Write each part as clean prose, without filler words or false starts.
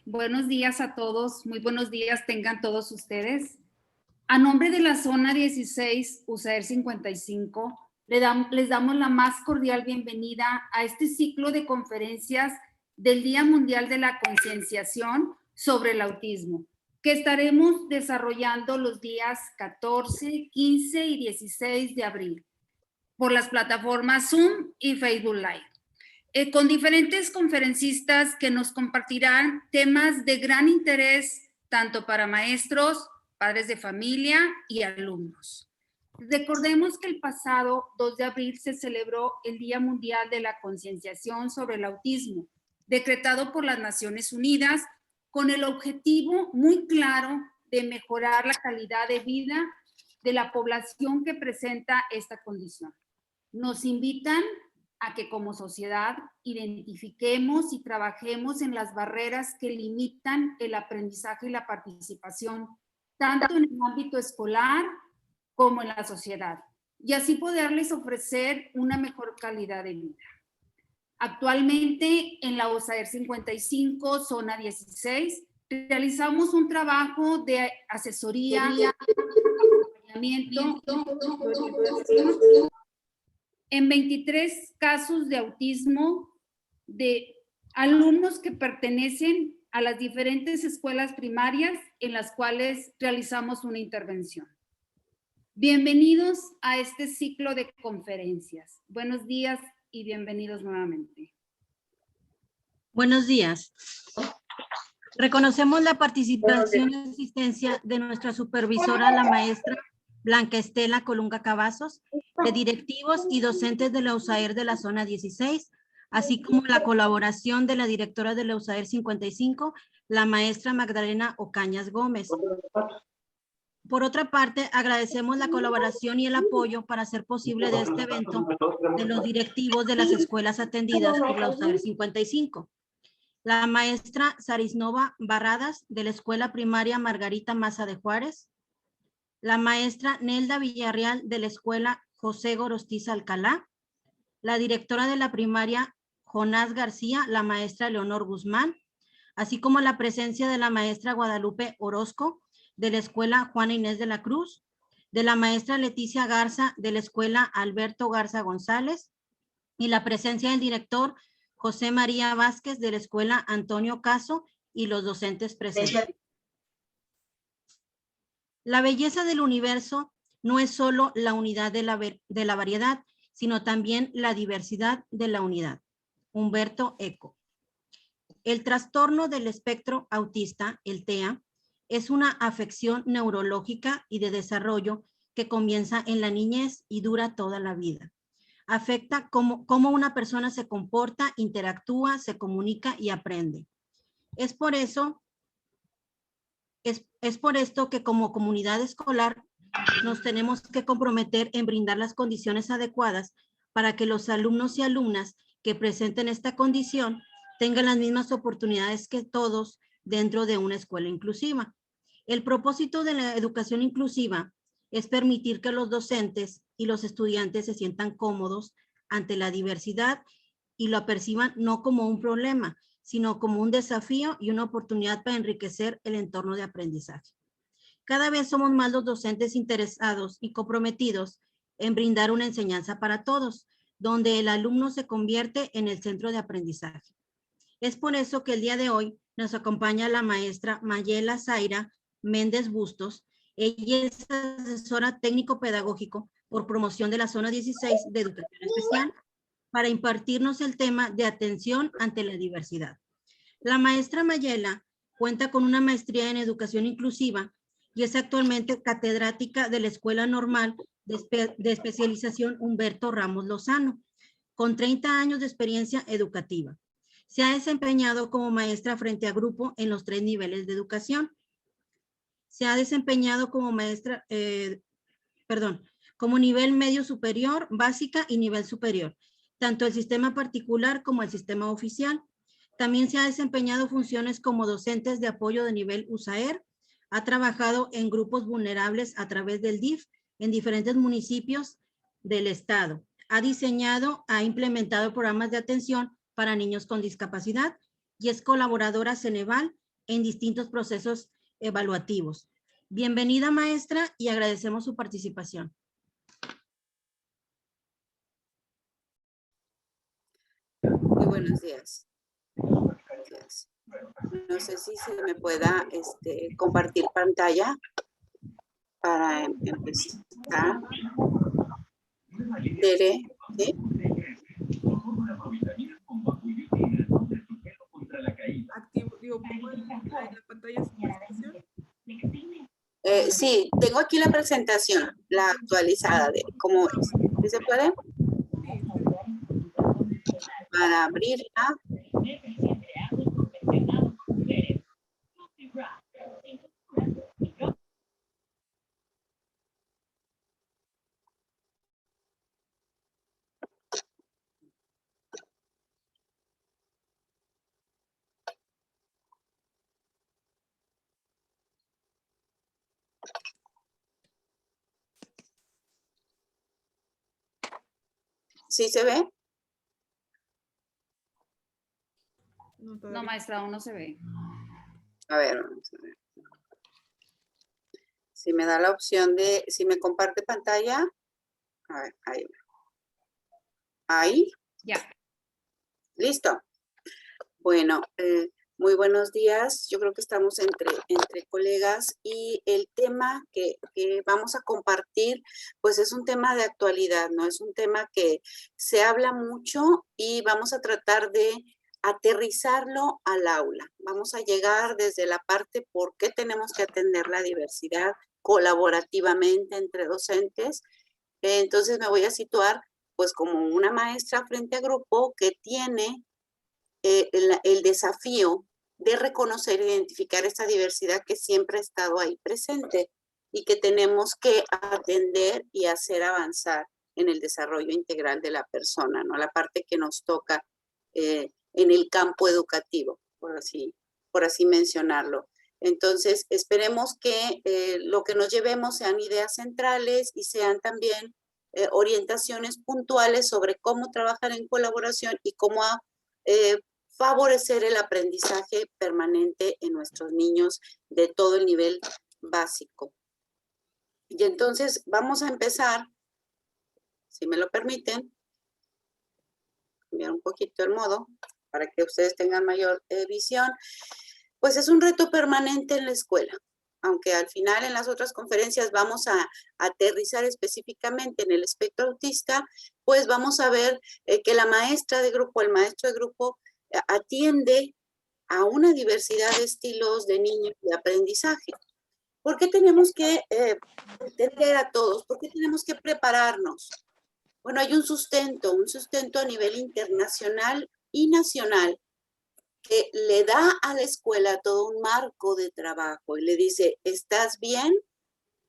Buenos días a todos, muy buenos días tengan todos ustedes. A nombre de la zona 16, USAER 55, les damos la más cordial bienvenida a este ciclo de conferencias del Día Mundial de la Concienciación sobre el Autismo, que estaremos desarrollando los días 14, 15 y 16 de abril por las plataformas Zoom y Facebook Live. Con diferentes conferencistas que nos compartirán temas de gran interés tanto para maestros, padres de familia y alumnos. Recordemos que el pasado 2 de abril se celebró el Día Mundial de la Concienciación sobre el Autismo, decretado por las Naciones Unidas con el objetivo muy claro de mejorar la calidad de vida de la población que presenta esta condición. Nos invitan a que como sociedad identifiquemos y trabajemos en las barreras que limitan el aprendizaje y la participación, tanto en el ámbito escolar como en la sociedad, y así poderles ofrecer una mejor calidad de vida. Actualmente, en la USAER 55, zona 16, realizamos un trabajo de asesoría, acompañamiento, en 23 casos de autismo de alumnos que pertenecen a las diferentes escuelas primarias en las cuales realizamos una intervención. Bienvenidos a este ciclo de conferencias. Buenos días y bienvenidos nuevamente. Buenos días. Reconocemos la participación y asistencia de nuestra supervisora, la maestra Blanca Estela Colunga Cavazos, de directivos y docentes de la USAER de la zona 16, así como la colaboración de la directora de la USAER 55, la maestra Magdalena Ocañas Gómez. Por otra parte, agradecemos la colaboración y el apoyo para hacer posible de este evento de los directivos de las escuelas atendidas por la USAER 55. La maestra Sarisnova Barradas, de la Escuela Primaria Margarita Maza de Juárez. La maestra Nelda Villarreal, de la Escuela José Gorostiza Alcalá. La directora de la primaria Jonás García, la maestra Leonor Guzmán, así como la presencia de la maestra Guadalupe Orozco, de la Escuela Juana Inés de la Cruz, de la maestra Leticia Garza, de la Escuela Alberto Garza González, y la presencia del director José María Vázquez, de la Escuela Antonio Caso, y los docentes presentes. La belleza del universo no es solo la unidad de la variedad, sino también la diversidad de la unidad. Humberto Eco. El trastorno del espectro autista, el TEA, es una afección neurológica y de desarrollo que comienza en la niñez y dura toda la vida. Afecta cómo una persona se comporta, interactúa, se comunica y aprende. Es por esto que como comunidad escolar nos tenemos que comprometer en brindar las condiciones adecuadas para que los alumnos y alumnas que presenten esta condición tengan las mismas oportunidades que todos dentro de una escuela inclusiva. El propósito de la educación inclusiva es permitir que los docentes y los estudiantes se sientan cómodos ante la diversidad y lo perciban no como un problema, sino como un desafío y una oportunidad para enriquecer el entorno de aprendizaje. Cada vez somos más los docentes interesados y comprometidos en brindar una enseñanza para todos, donde el alumno se convierte en el centro de aprendizaje. Es por eso que el día de hoy nos acompaña la maestra Mayela Zaira Méndez Bustos. Ella es asesora técnico-pedagógico por promoción de la zona 16 de educación especial para impartirnos el tema de atención ante la diversidad. La maestra Mayela cuenta con una maestría en educación inclusiva y es actualmente catedrática de la Escuela Normal de Especialización Humberto Ramos Lozano, con 30 años de experiencia educativa. Se ha desempeñado como maestra frente a grupo en los 3 niveles de educación. Se ha desempeñado como maestra, como nivel medio superior, básica y nivel superior, tanto el sistema particular como el sistema oficial. También se ha desempeñado funciones como docentes de apoyo de nivel USAER. Ha trabajado en grupos vulnerables a través del DIF en diferentes municipios del estado. Ha diseñado, ha implementado programas de atención para niños con discapacidad y es colaboradora Ceneval en distintos procesos evaluativos. Bienvenida, maestra, y agradecemos su participación. Muy buenos días. Gracias. No sé si se me pueda compartir pantalla para empezar. Tere, ¿sí? Activo, pongo la pantalla sin presentación. Sí, tengo aquí la presentación, la actualizada de cómo es. ¿Sí se puede? Para abrirla. ¿Sí se ve? No, maestra, aún no se ve. A ver, vamos a ver. Si me da la opción de, si me comparte pantalla. A ver, ahí. Ahí. Ya. Listo. Bueno, muy buenos días. Yo creo que estamos entre colegas y el tema que vamos a compartir, pues es un tema de actualidad, ¿no? Es un tema que se habla mucho y vamos a tratar de aterrizarlo al aula. Vamos a llegar desde la parte por qué tenemos que atender la diversidad colaborativamente entre docentes. Entonces me voy a situar pues como una maestra frente a grupo que tiene el desafío de reconocer e identificar esta diversidad que siempre ha estado ahí presente y que tenemos que atender y hacer avanzar en el desarrollo integral de la persona, ¿no? La parte que nos toca en el campo educativo, por así mencionarlo. Entonces, esperemos que lo que nos llevemos sean ideas centrales y sean también orientaciones puntuales sobre cómo trabajar en colaboración y cómo favorecer el aprendizaje permanente en nuestros niños de todo el nivel básico. Y entonces vamos a empezar, si me lo permiten, cambiar un poquito el modo para que ustedes tengan mayor visión. Pues es un reto permanente en la escuela, aunque al final en las otras conferencias vamos a aterrizar específicamente en el espectro autista, pues vamos a ver que la maestra de grupo, el maestro de grupo, atiende a una diversidad de estilos de niños de aprendizaje. ¿Por qué tenemos que atender a todos? ¿Por qué tenemos que prepararnos? Bueno, hay un sustento a nivel internacional y nacional que le da a la escuela todo un marco de trabajo y le dice, ¿estás bien?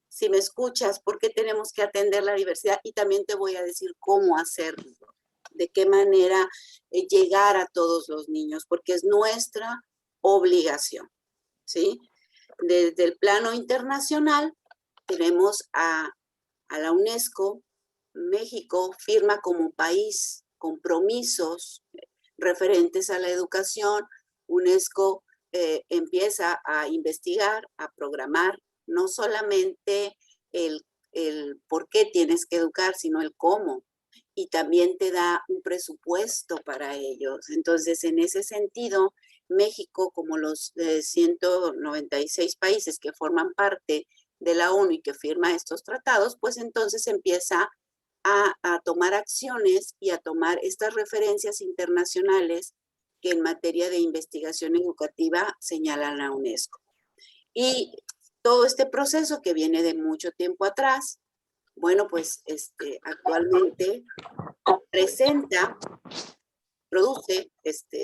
Si me escuchas, ¿por qué tenemos que atender la diversidad? Y también te voy a decir cómo hacerlo, de qué manera llegar a todos los niños, porque es nuestra obligación, ¿sí? Desde el plano internacional tenemos a la UNESCO. México firma como país compromisos referentes a la educación. UNESCO empieza a investigar, a programar, no solamente el por qué tienes que educar, sino el cómo. Y también te da un presupuesto para ellos. Entonces, en ese sentido, México, como los 196 países que forman parte de la ONU y que firma estos tratados, pues entonces empieza a tomar acciones y a tomar estas referencias internacionales que en materia de investigación educativa señala la UNESCO. Y todo este proceso que viene de mucho tiempo atrás, bueno, pues actualmente produce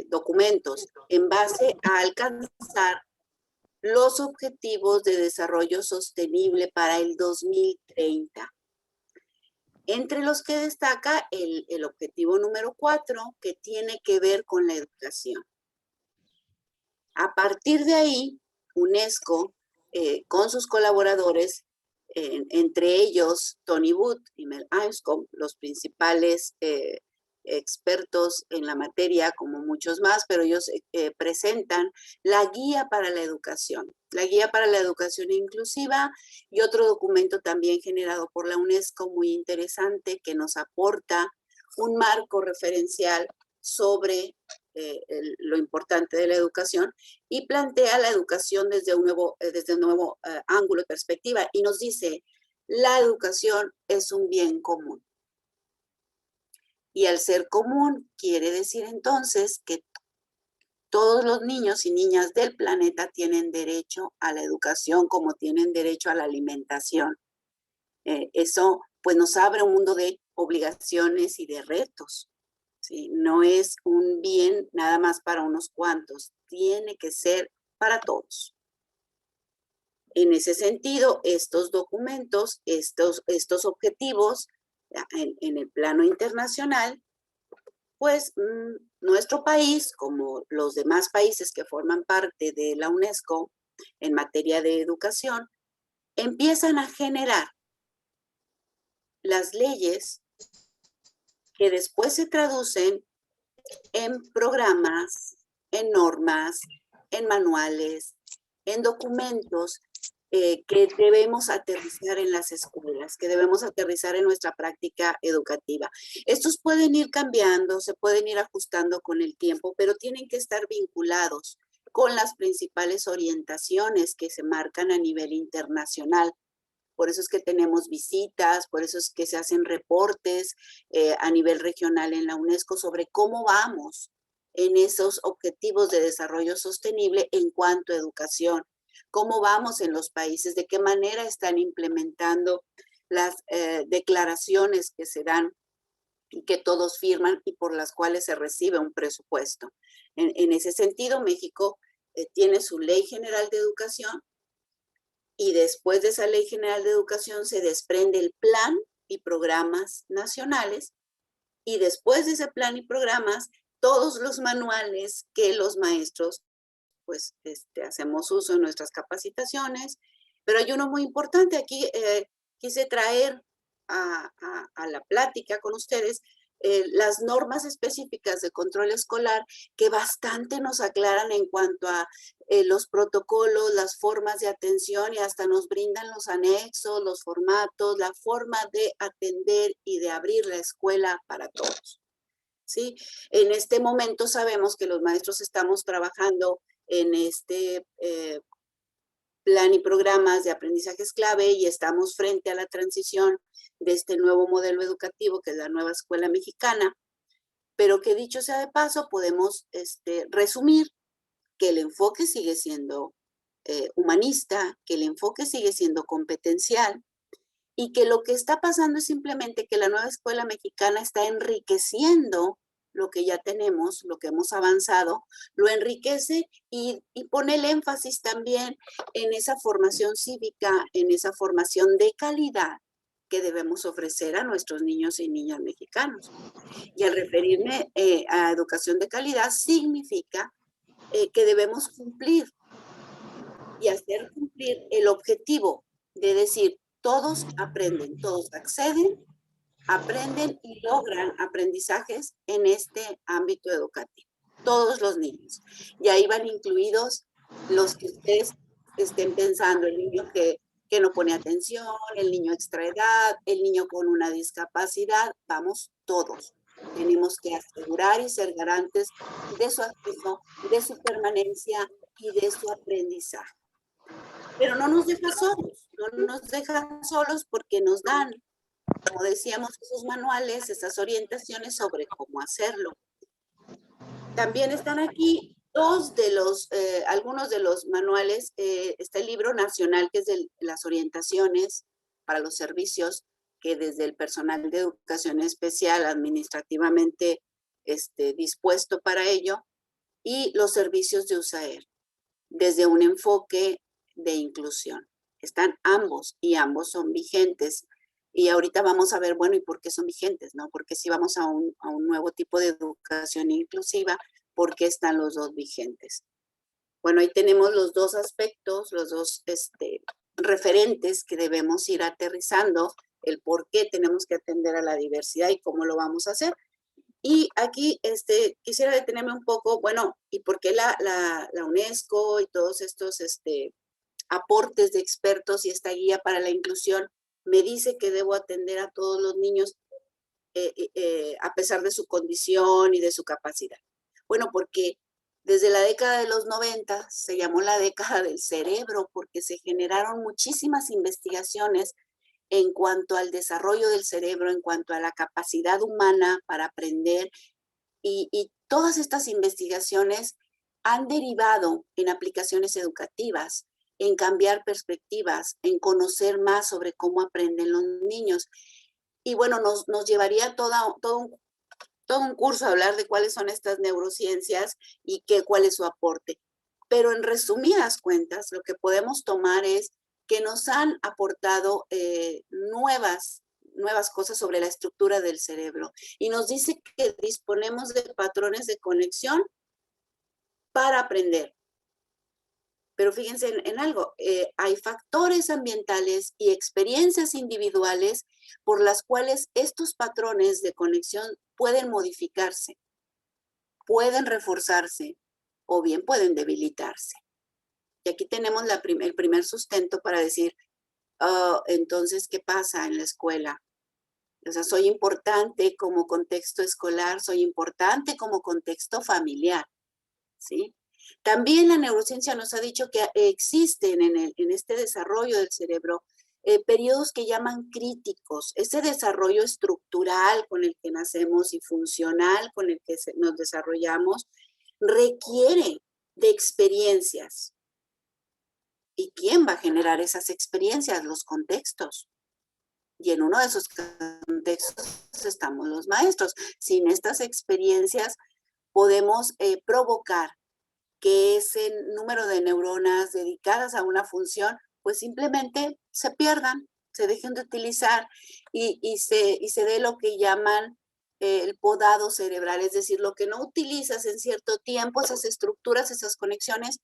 documentos en base a alcanzar los objetivos de desarrollo sostenible para el 2030. Entre los que destaca el objetivo número 4, que tiene que ver con la educación. A partir de ahí, UNESCO, con sus colaboradores, entre ellos Tony Wood y Mel Anscombe, los principales expertos en la materia, como muchos más, pero ellos presentan la Guía para la Educación Inclusiva, y otro documento también generado por la UNESCO muy interesante que nos aporta un marco referencial sobre lo importante de la educación y plantea la educación desde un nuevo ángulo de perspectiva y nos dice, la educación es un bien común. Y al ser común quiere decir entonces que todos los niños y niñas del planeta tienen derecho a la educación como tienen derecho a la alimentación. Eso pues nos abre un mundo de obligaciones y de retos, ¿sí? No es un bien nada más para unos cuantos, tiene que ser para todos. En ese sentido, estos documentos, estos objetivos en el plano internacional, pues nuestro país, como los demás países que forman parte de la UNESCO en materia de educación, empiezan a generar las leyes que después se traducen en programas, en normas, en manuales, en documentos que debemos aterrizar en las escuelas, que debemos aterrizar en nuestra práctica educativa. Estos pueden ir cambiando, se pueden ir ajustando con el tiempo, pero tienen que estar vinculados con las principales orientaciones que se marcan a nivel internacional. Por eso es que tenemos visitas, por eso es que se hacen reportes a nivel regional en la UNESCO sobre cómo vamos en esos objetivos de desarrollo sostenible en cuanto a educación. Cómo vamos en los países, de qué manera están implementando las declaraciones que se dan y que todos firman y por las cuales se recibe un presupuesto. En ese sentido, México tiene su Ley General de Educación y después de esa Ley General de Educación se desprende el plan y programas nacionales y después de ese plan y programas, todos los manuales que los maestros pues hacemos uso en nuestras capacitaciones, pero hay uno muy importante aquí, quise traer a la plática con ustedes las normas específicas de control escolar que bastante nos aclaran en cuanto a los protocolos, las formas de atención y hasta nos brindan los anexos, los formatos, la forma de atender y de abrir la escuela para todos. ¿Sí? En este momento sabemos que los maestros estamos trabajando en este plan y programas de aprendizajes clave y estamos frente a la transición de este nuevo modelo educativo que es la nueva escuela mexicana, pero que dicho sea de paso podemos resumir que el enfoque sigue siendo humanista, que el enfoque sigue siendo competencial y que lo que está pasando es simplemente que la nueva escuela mexicana está enriqueciendo lo que ya tenemos, lo que hemos avanzado, lo enriquece y pone el énfasis también en esa formación cívica, en esa formación de calidad que debemos ofrecer a nuestros niños y niñas mexicanos. Y al referirme a educación de calidad significa que debemos cumplir y hacer cumplir el objetivo de decir, todos aprenden, todos acceden, aprenden y logran aprendizajes en este ámbito educativo. Todos los niños. Y ahí van incluidos los que ustedes estén pensando, el niño que no pone atención, el niño extraedad, el niño con una discapacidad, vamos todos. Tenemos que asegurar y ser garantes de su acceso, de su permanencia y de su aprendizaje. Pero no nos deja solos, no nos deja solos porque nos dan, como decíamos, esos manuales, esas orientaciones sobre cómo hacerlo. También están aquí algunos de los manuales. Está el libro nacional, que es de las orientaciones para los servicios que desde el personal de educación especial administrativamente dispuesto para ello, y los servicios de USAER, desde un enfoque de inclusión. Están ambos y ambos son vigentes. Y ahorita vamos a ver, bueno, ¿y por qué son vigentes? ¿No? Porque si vamos a un nuevo tipo de educación inclusiva, ¿por qué están los dos vigentes? Bueno, ahí tenemos los dos aspectos, los dos referentes que debemos ir aterrizando, el por qué tenemos que atender a la diversidad y cómo lo vamos a hacer. Y aquí quisiera detenerme un poco, bueno, ¿y por qué la UNESCO y todos estos aportes de expertos y esta guía para la inclusión me dice que debo atender a todos los niños a pesar de su condición y de su capacidad? Bueno, porque desde la década de los 90 se llamó la década del cerebro porque se generaron muchísimas investigaciones en cuanto al desarrollo del cerebro, en cuanto a la capacidad humana para aprender, y todas estas investigaciones han derivado en aplicaciones educativas, en cambiar perspectivas, en conocer más sobre cómo aprenden los niños. Y bueno, nos llevaría todo un curso a hablar de cuáles son estas neurociencias y cuál es su aporte. Pero en resumidas cuentas, lo que podemos tomar es que nos han aportado nuevas cosas sobre la estructura del cerebro y nos dice que disponemos de patrones de conexión para aprender. Pero fíjense en algo, hay factores ambientales y experiencias individuales por las cuales estos patrones de conexión pueden modificarse, pueden reforzarse o bien pueden debilitarse. Y aquí tenemos el primer sustento para decir, entonces, ¿qué pasa en la escuela? O sea, soy importante como contexto escolar, soy importante como contexto familiar, ¿sí? También la neurociencia nos ha dicho que existen en este desarrollo del cerebro periodos que llaman críticos. Ese desarrollo estructural con el que nacemos y funcional con el que nos desarrollamos requiere de experiencias. ¿Y quién va a generar esas experiencias? Los contextos. Y en uno de esos contextos estamos los maestros. Sin estas experiencias podemos provocar que ese número de neuronas dedicadas a una función, pues simplemente se pierdan, se dejen de utilizar y se dé lo que llaman el podado cerebral, es decir, lo que no utilizas en cierto tiempo, esas estructuras, esas conexiones,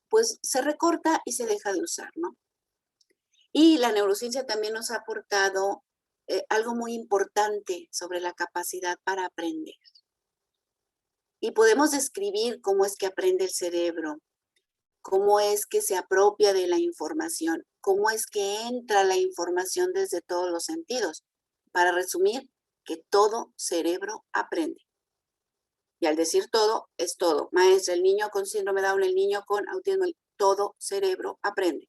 pues se recorta y se deja de usar, ¿no? Y la neurociencia también nos ha aportado algo muy importante sobre la capacidad para aprender. Y podemos describir cómo es que aprende el cerebro, cómo es que se apropia de la información, cómo es que entra la información desde todos los sentidos. Para resumir, que todo cerebro aprende. Y al decir todo, es todo. Maestra, el niño con síndrome de Down, el niño con autismo, todo cerebro aprende.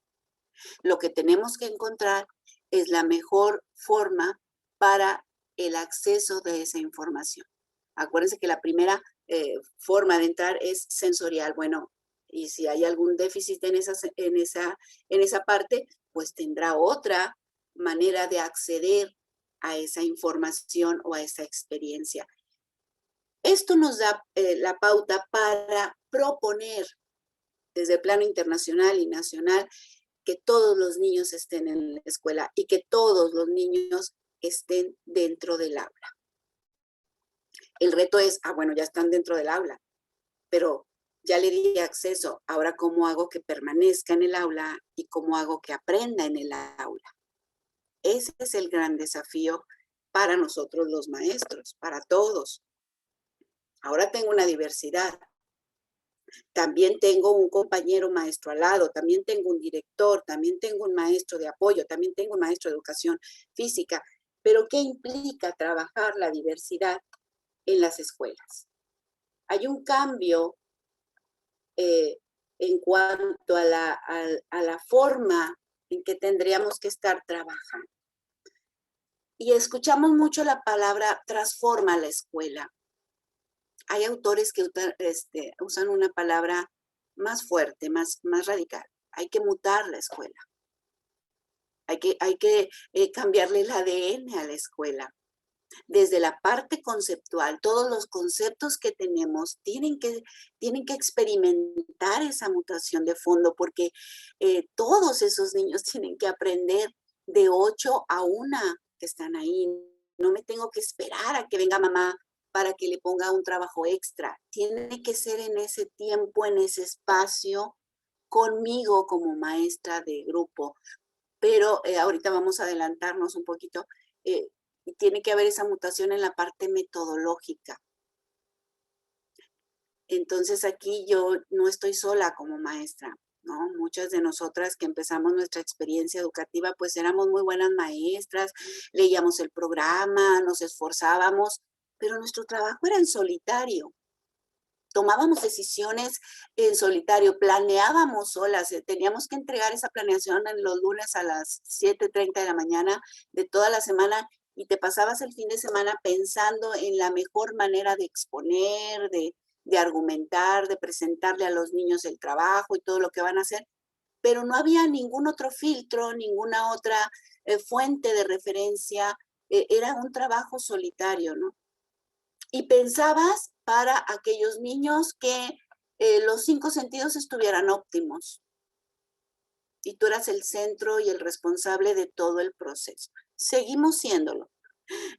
Lo que tenemos que encontrar es la mejor forma para el acceso de esa información. Acuérdense que la primera forma de entrar es sensorial. Bueno, y si hay algún déficit en esa parte, pues tendrá otra manera de acceder a esa información o a esa experiencia. Esto nos da la pauta para proponer desde el plano internacional y nacional que todos los niños estén en la escuela y que todos los niños estén dentro del aula. El reto es, bueno, ya están dentro del aula, pero ya le di acceso, ahora cómo hago que permanezca en el aula y cómo hago que aprenda en el aula. Ese es el gran desafío para nosotros los maestros, para todos. Ahora tengo una diversidad. También tengo un compañero maestro al lado, también tengo un director, también tengo un maestro de apoyo, también tengo un maestro de educación física. Pero ¿qué implica trabajar la diversidad en las escuelas? Hay un cambio en cuanto a la forma en que tendríamos que estar trabajando. Y escuchamos mucho la palabra transforma la escuela. Hay autores que usan una palabra más fuerte, más radical. Hay que mutar la escuela. Hay que cambiarle el ADN a la escuela. Desde la parte conceptual, todos los conceptos que tenemos tienen que experimentar esa mutación de fondo porque todos esos niños tienen que aprender de 8 a 1 que están ahí. No me tengo que esperar a que venga mamá para que le ponga un trabajo extra. Tiene que ser en ese tiempo, en ese espacio, conmigo como maestra de grupo. Pero ahorita vamos a adelantarnos un poquito. Y tiene que haber esa mutación en la parte metodológica. Entonces aquí yo no estoy sola como maestra, ¿no? Muchas de nosotras que empezamos nuestra experiencia educativa, pues éramos muy buenas maestras, leíamos el programa, nos esforzábamos, pero nuestro trabajo era en solitario. Tomábamos decisiones en solitario, planeábamos solas, teníamos que entregar esa planeación en los lunes a las 7:30 de la mañana de toda la semana y te pasabas el fin de semana pensando en la mejor manera de exponer, de argumentar, de presentarle a los niños el trabajo y todo lo que van a hacer, pero no había ningún otro filtro, ninguna otra fuente de referencia, era un trabajo solitario, ¿no? Y pensabas para aquellos niños que los 5 sentidos estuvieran óptimos. Y tú eras el centro y el responsable de todo el proceso. Seguimos siéndolo.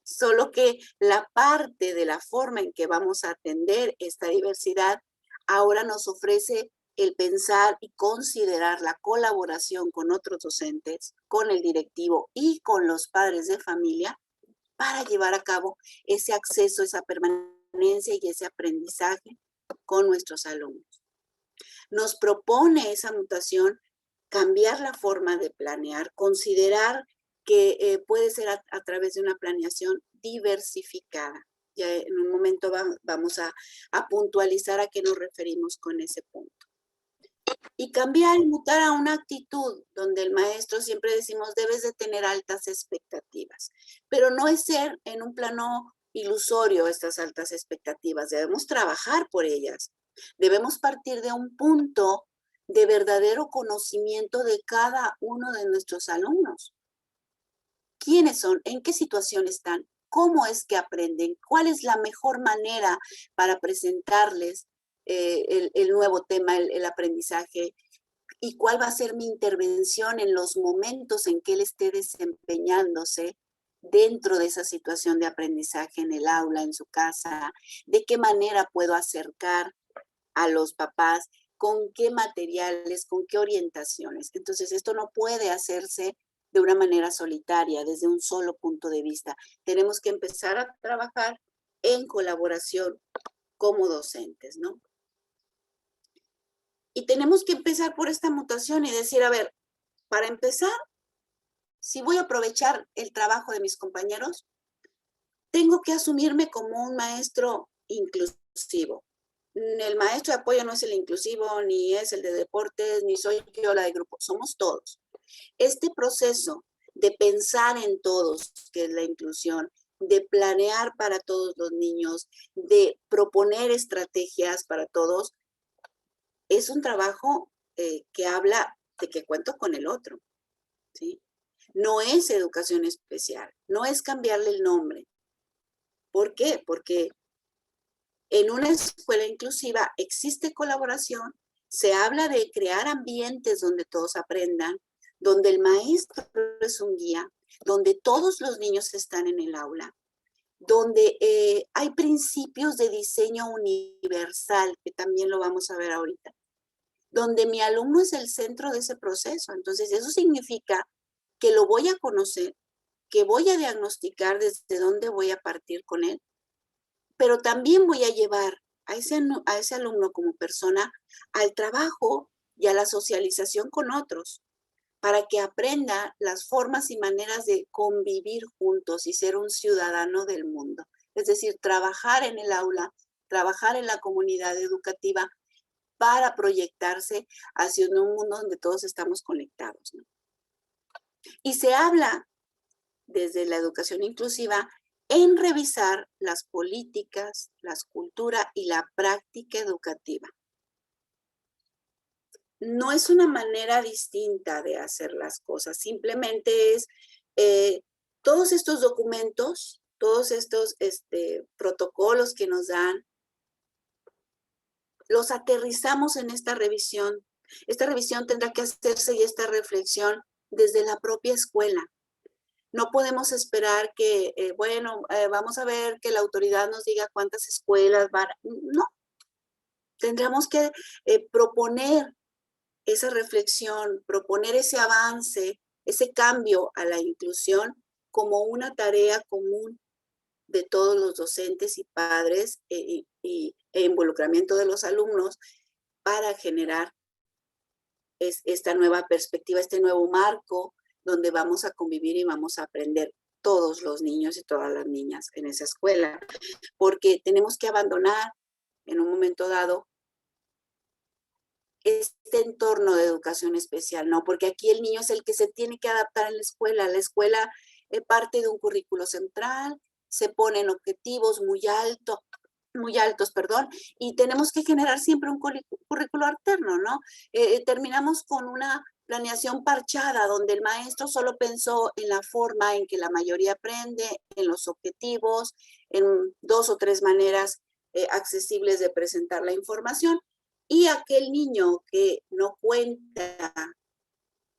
Solo que la parte de la forma en que vamos a atender esta diversidad ahora nos ofrece el pensar y considerar la colaboración con otros docentes, con el directivo y con los padres de familia para llevar a cabo ese acceso, esa permanencia y ese aprendizaje con nuestros alumnos. Nos propone esa mutación cambiar la forma de planear, considerar que puede ser a través de una planeación diversificada. Ya en un momento vamos a puntualizar a qué nos referimos con ese punto. Y cambiar y mutar a una actitud donde el maestro, siempre decimos, debes de tener altas expectativas, pero no es ser en un plano ilusorio estas altas expectativas, debemos trabajar por ellas, debemos partir de un punto de verdadero conocimiento de cada uno de nuestros alumnos. ¿Quiénes son? ¿En qué situación están? ¿Cómo es que aprenden? ¿Cuál es la mejor manera para presentarles el nuevo tema, el aprendizaje? ¿Y cuál va a ser mi intervención en los momentos en que él esté desempeñándose dentro de esa situación de aprendizaje en el aula, en su casa? ¿De qué manera puedo acercar a los papás? ¿Con qué materiales? ¿Con qué orientaciones? Entonces, esto no puede hacerse de una manera solitaria, desde un solo punto de vista. Tenemos que empezar a trabajar en colaboración como docentes, ¿no? Y tenemos que empezar por esta mutación y decir, a ver, para empezar, si voy a aprovechar el trabajo de mis compañeros, tengo que asumirme como un maestro inclusivo. El maestro de apoyo no es el inclusivo, ni es el de deportes, ni soy yo la de grupo, somos todos. Este proceso de pensar en todos, que es la inclusión, de planear para todos los niños, de proponer estrategias para todos, es un trabajo que habla de que cuento con el otro, ¿sí? No es educación especial, no es cambiarle el nombre. ¿Por qué? Porque en una escuela inclusiva existe colaboración, se habla de crear ambientes donde todos aprendan, donde el maestro es un guía, donde todos los niños están en el aula, donde hay principios de diseño universal, que también lo vamos a ver ahorita, donde mi alumno es el centro de ese proceso. Entonces, eso significa que lo voy a conocer, que voy a diagnosticar desde dónde voy a partir con él, pero también voy a llevar a ese alumno como persona al trabajo y a la socialización con otros, para que aprenda las formas y maneras de convivir juntos y ser un ciudadano del mundo. Es decir, trabajar en el aula, trabajar en la comunidad educativa para proyectarse hacia un mundo donde todos estamos conectados, ¿no? Y se habla desde la educación inclusiva en revisar las políticas, la cultura y la práctica educativa. No es una manera distinta de hacer las cosas, simplemente es todos estos documentos, todos estos protocolos que nos dan, los aterrizamos en esta revisión. Esta revisión tendrá que hacerse y esta reflexión desde la propia escuela. No podemos esperar que, vamos a ver que la autoridad nos diga cuántas escuelas van. No, tendremos que proponer esa reflexión, proponer ese avance, ese cambio a la inclusión como una tarea común de todos los docentes y padres y e involucramiento de los alumnos para generar esta nueva perspectiva, este nuevo marco donde vamos a convivir y vamos a aprender todos los niños y todas las niñas en esa escuela, porque tenemos que abandonar en un momento dado este entorno de educación especial, ¿no? Porque aquí el niño es el que se tiene que adaptar en la escuela. La escuela parte de un currículo central, se ponen objetivos muy altos, perdón, y tenemos que generar siempre un currículo alterno, ¿no? Terminamos con una planeación parchada, donde el maestro solo pensó en la forma en que la mayoría aprende, en los objetivos, en 2 o 3 maneras accesibles de presentar la información, y aquel niño que no cuenta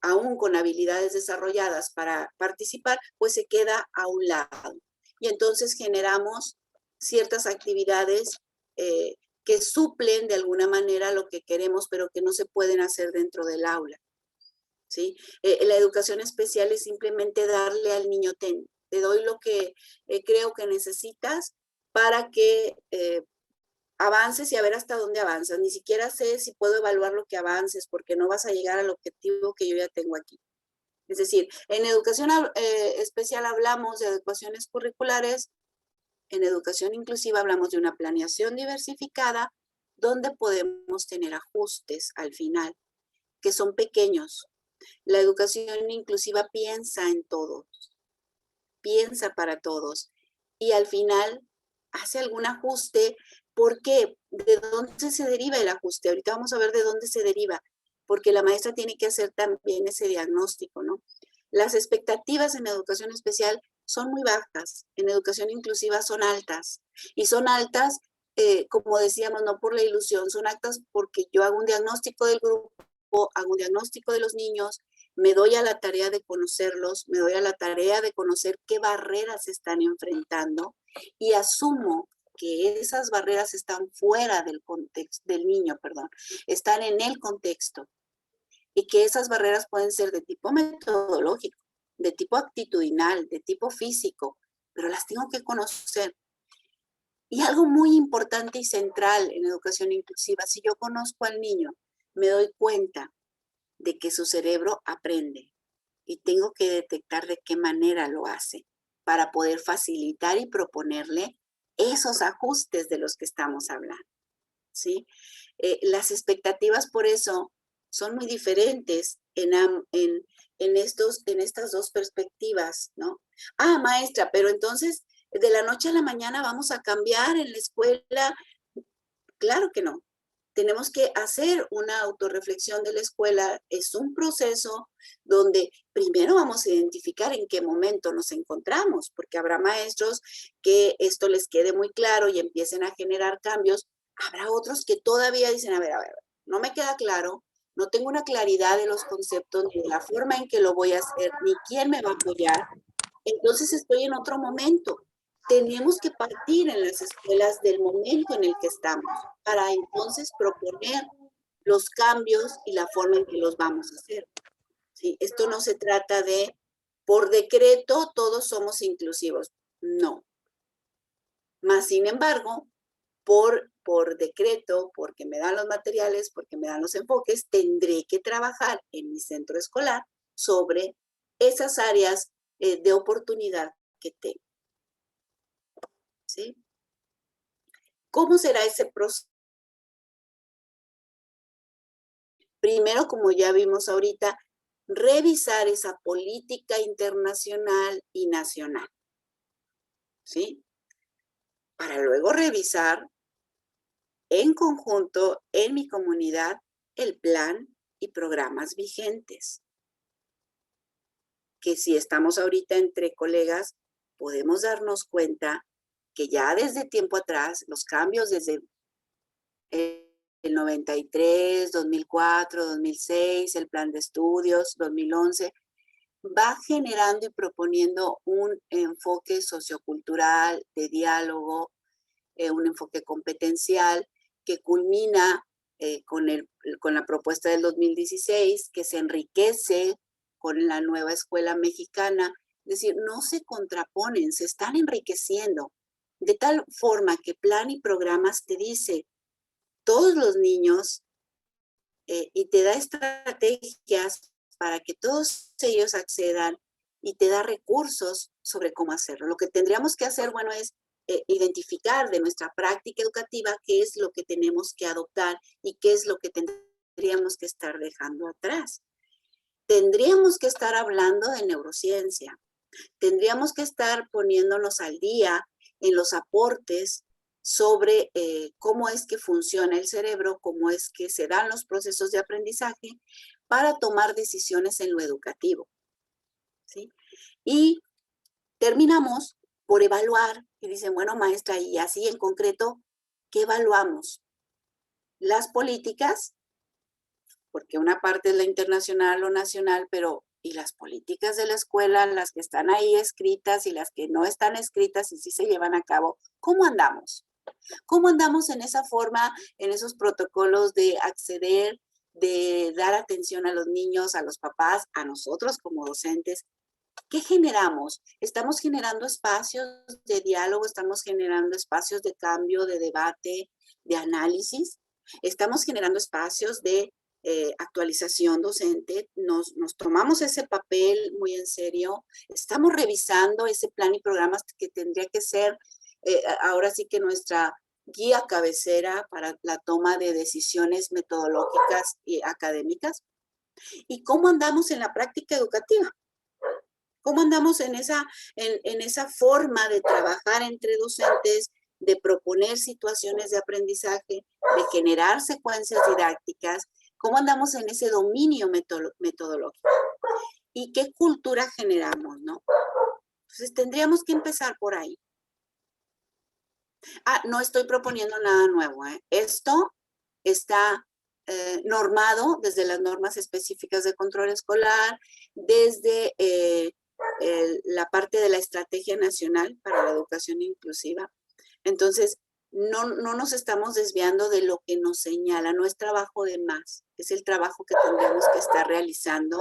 aún con habilidades desarrolladas para participar, pues se queda a un lado. Y entonces generamos ciertas actividades que suplen de alguna manera lo que queremos, pero que no se pueden hacer dentro del aula, ¿sí? La educación especial es simplemente darle al niño, te doy lo que creo que necesitas para que avances y a ver hasta dónde avanzas. Ni siquiera sé si puedo evaluar lo que avances, porque no vas a llegar al objetivo que yo ya tengo aquí. Es decir, en educación especial hablamos de adecuaciones curriculares, en educación inclusiva hablamos de una planeación diversificada, donde podemos tener ajustes al final, que son pequeños. La educación inclusiva piensa en todos, piensa para todos, y al final hace algún ajuste. ¿Por qué? ¿De dónde se deriva el ajuste? Ahorita vamos a ver de dónde se deriva, porque la maestra tiene que hacer también ese diagnóstico, ¿no? Las expectativas en educación especial son muy bajas, en educación inclusiva son altas, y son altas, como decíamos, no por la ilusión, son altas porque yo hago un diagnóstico del grupo, hago un diagnóstico de los niños, me doy a la tarea de conocerlos, me doy a la tarea de conocer qué barreras están enfrentando, y asumo que esas barreras están fuera del contexto del niño, están en el contexto, y que esas barreras pueden ser de tipo metodológico, de tipo actitudinal, de tipo físico, pero las tengo que conocer. Y algo muy importante y central en educación inclusiva, si yo conozco al niño, me doy cuenta de que su cerebro aprende, y tengo que detectar de qué manera lo hace para poder facilitar y proponerle esos ajustes de los que estamos hablando, ¿sí? Las expectativas por eso son muy diferentes en estas dos perspectivas, ¿no? Ah, maestra, pero entonces de la noche a la mañana vamos a cambiar en la escuela. Claro que no. Tenemos que hacer una autorreflexión de la escuela. Es un proceso donde primero vamos a identificar en qué momento nos encontramos, porque habrá maestros que esto les quede muy claro y empiecen a generar cambios. Habrá otros que todavía dicen, a ver, no me queda claro, no tengo una claridad de los conceptos, ni de la forma en que lo voy a hacer, ni quién me va a apoyar. Entonces estoy en otro momento. Tenemos que partir en las escuelas del momento en el que estamos para entonces proponer los cambios y la forma en que los vamos a hacer, ¿sí? Esto no se trata de, por decreto, todos somos inclusivos. No. Más sin embargo, por decreto, porque me dan los materiales, porque me dan los enfoques, tendré que trabajar en mi centro escolar sobre esas áreas de oportunidad que tengo, ¿sí? ¿Cómo será ese proceso? Primero, como ya vimos ahorita, revisar esa política internacional y nacional, ¿sí? Para luego revisar en conjunto, en mi comunidad, el plan y programas vigentes. Que si estamos ahorita entre colegas, podemos darnos cuenta que ya desde tiempo atrás, los cambios desde el 93, 2004, 2006, el plan de estudios, 2011, va generando y proponiendo un enfoque sociocultural, de diálogo, un enfoque competencial que culmina con la propuesta del 2016, que se enriquece con la nueva escuela mexicana. Es decir, no se contraponen, se están enriqueciendo. de tal forma que plan y programas te dice todos los niños y te da estrategias para que todos ellos accedan y te da recursos sobre cómo hacerlo. Lo que tendríamos que hacer, bueno, es identificar de nuestra práctica educativa qué es lo que tenemos que adoptar y qué es lo que tendríamos que estar dejando atrás. Tendríamos que estar hablando de neurociencia. Tendríamos que estar poniéndonos al día en los aportes sobre cómo es que funciona el cerebro, cómo es que se dan los procesos de aprendizaje para tomar decisiones en lo educativo, ¿sí? Y terminamos por evaluar, y dicen, bueno, maestra, y así en concreto, ¿qué evaluamos? Las políticas, porque una parte es la internacional o nacional, pero y las políticas de la escuela, las que están ahí escritas y las que no están escritas y sí se llevan a cabo, ¿cómo andamos? ¿Cómo andamos en esa forma, en esos protocolos de acceder, de dar atención a los niños, a los papás, a nosotros como docentes? ¿Qué generamos? ¿Estamos generando espacios de diálogo? ¿Estamos generando espacios de cambio, de debate, de análisis? ¿Estamos generando espacios de actualización docente? ¿Nos tomamos ese papel muy en serio? ¿Estamos revisando ese plan y programas que tendría que ser ahora sí que nuestra guía cabecera para la toma de decisiones metodológicas y académicas? ¿Y cómo andamos en la práctica educativa? ¿Cómo andamos en esa forma de trabajar entre docentes, de proponer situaciones de aprendizaje, de generar secuencias didácticas? ¿Cómo andamos en ese dominio metodológico? ¿Y qué cultura generamos, no? Entonces tendríamos que empezar por ahí. No estoy proponiendo nada nuevo, ¿eh? Esto está normado desde las normas específicas de control escolar, desde la parte de la Estrategia Nacional para la Educación Inclusiva. Entonces, no nos estamos desviando de lo que nos señala, no es trabajo de más, es el trabajo que tendríamos que estar realizando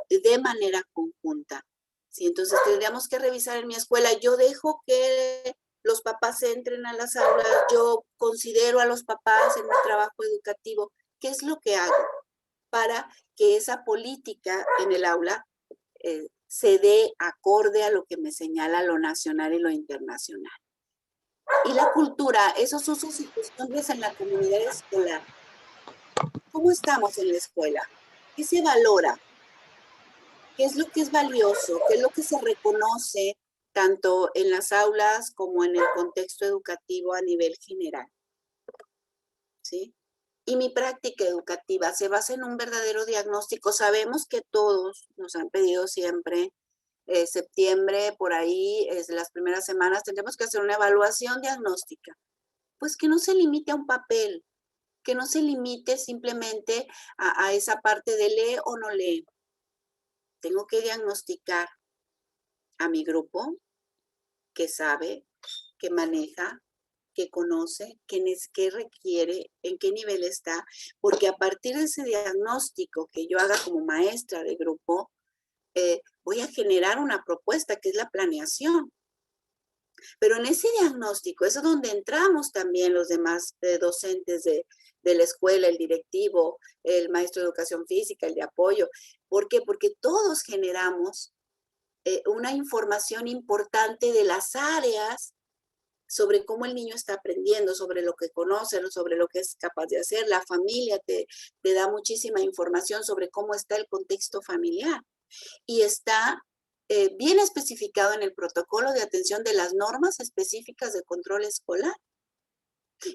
de manera conjunta. ¿Sí? Entonces, tendríamos que revisar en mi escuela, yo dejo que los papás entren a las aulas, yo considero a los papás en mi trabajo educativo, ¿qué es lo que hago para que esa política en el aula se dé acorde a lo que me señala lo nacional y lo internacional? Y la cultura, esos usos y costumbres en la comunidad escolar. ¿Cómo estamos en la escuela? ¿Qué se valora? ¿Qué es lo que es valioso? ¿Qué es lo que se reconoce tanto en las aulas como en el contexto educativo a nivel general? ¿Sí? Y mi práctica educativa se basa en un verdadero diagnóstico. Sabemos que todos nos han pedido siempre, septiembre, por ahí, las primeras semanas, tendremos que hacer una evaluación diagnóstica. Pues que no se limite a un papel, que no se limite simplemente a esa parte de lee o no lee. Tengo que diagnosticar a mi grupo que sabe, que maneja, que conoce, qué requiere, en qué nivel está, porque a partir de ese diagnóstico que yo haga como maestra de grupo, voy a generar una propuesta que es la planeación. Pero en ese diagnóstico es donde entramos también los demás docentes de la escuela, el directivo, el maestro de educación física, el de apoyo. ¿Por qué? Porque todos generamos una información importante de las áreas sobre cómo el niño está aprendiendo, sobre lo que conoce, sobre lo que es capaz de hacer. La familia te da muchísima información sobre cómo está el contexto familiar. Y está bien especificado en el protocolo de atención de las normas específicas de control escolar.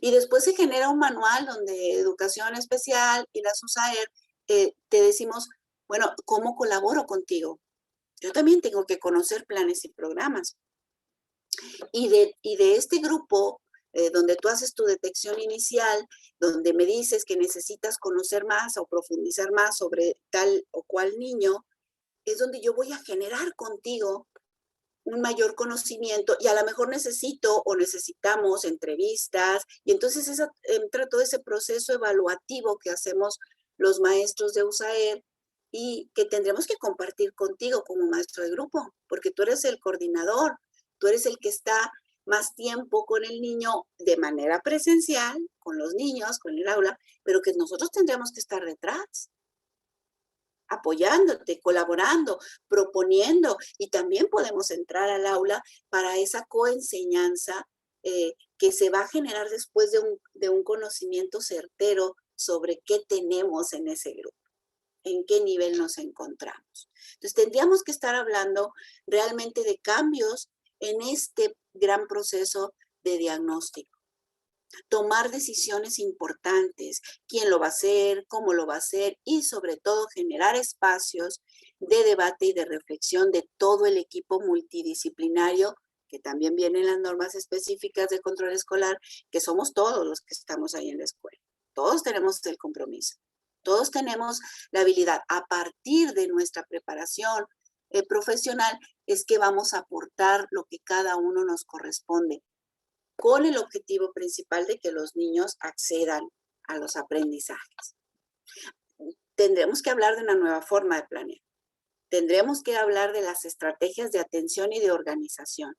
Y después se genera un manual donde Educación Especial y la SUSAER te decimos, bueno, ¿cómo colaboro contigo? Yo también tengo que conocer planes y programas. Y de este grupo, donde tú haces tu detección inicial, donde me dices que necesitas conocer más o profundizar más sobre tal o cual niño, es donde yo voy a generar contigo un mayor conocimiento y a lo mejor necesito o necesitamos entrevistas y entonces entra todo ese proceso evaluativo que hacemos los maestros de USAER y que tendremos que compartir contigo como maestro de grupo, porque tú eres el coordinador, tú eres el que está más tiempo con el niño de manera presencial, con los niños, con el aula, pero que nosotros tendríamos que estar detrás, apoyándote, colaborando, proponiendo, y también podemos entrar al aula para esa coenseñanza que se va a generar después de un conocimiento certero sobre qué tenemos en ese grupo, en qué nivel nos encontramos. Entonces tendríamos que estar hablando realmente de cambios en este gran proceso de diagnóstico. Tomar decisiones importantes, quién lo va a hacer, cómo lo va a hacer y sobre todo generar espacios de debate y de reflexión de todo el equipo multidisciplinario, que también vienen las normas específicas de control escolar, que somos todos los que estamos ahí en la escuela. Todos tenemos el compromiso, todos tenemos la habilidad. A partir de nuestra preparación profesional es que vamos a aportar lo que cada uno nos corresponde, con el objetivo principal de que los niños accedan a los aprendizajes. Tendremos que hablar de una nueva forma de planear. Tendremos que hablar de las estrategias de atención y de organización.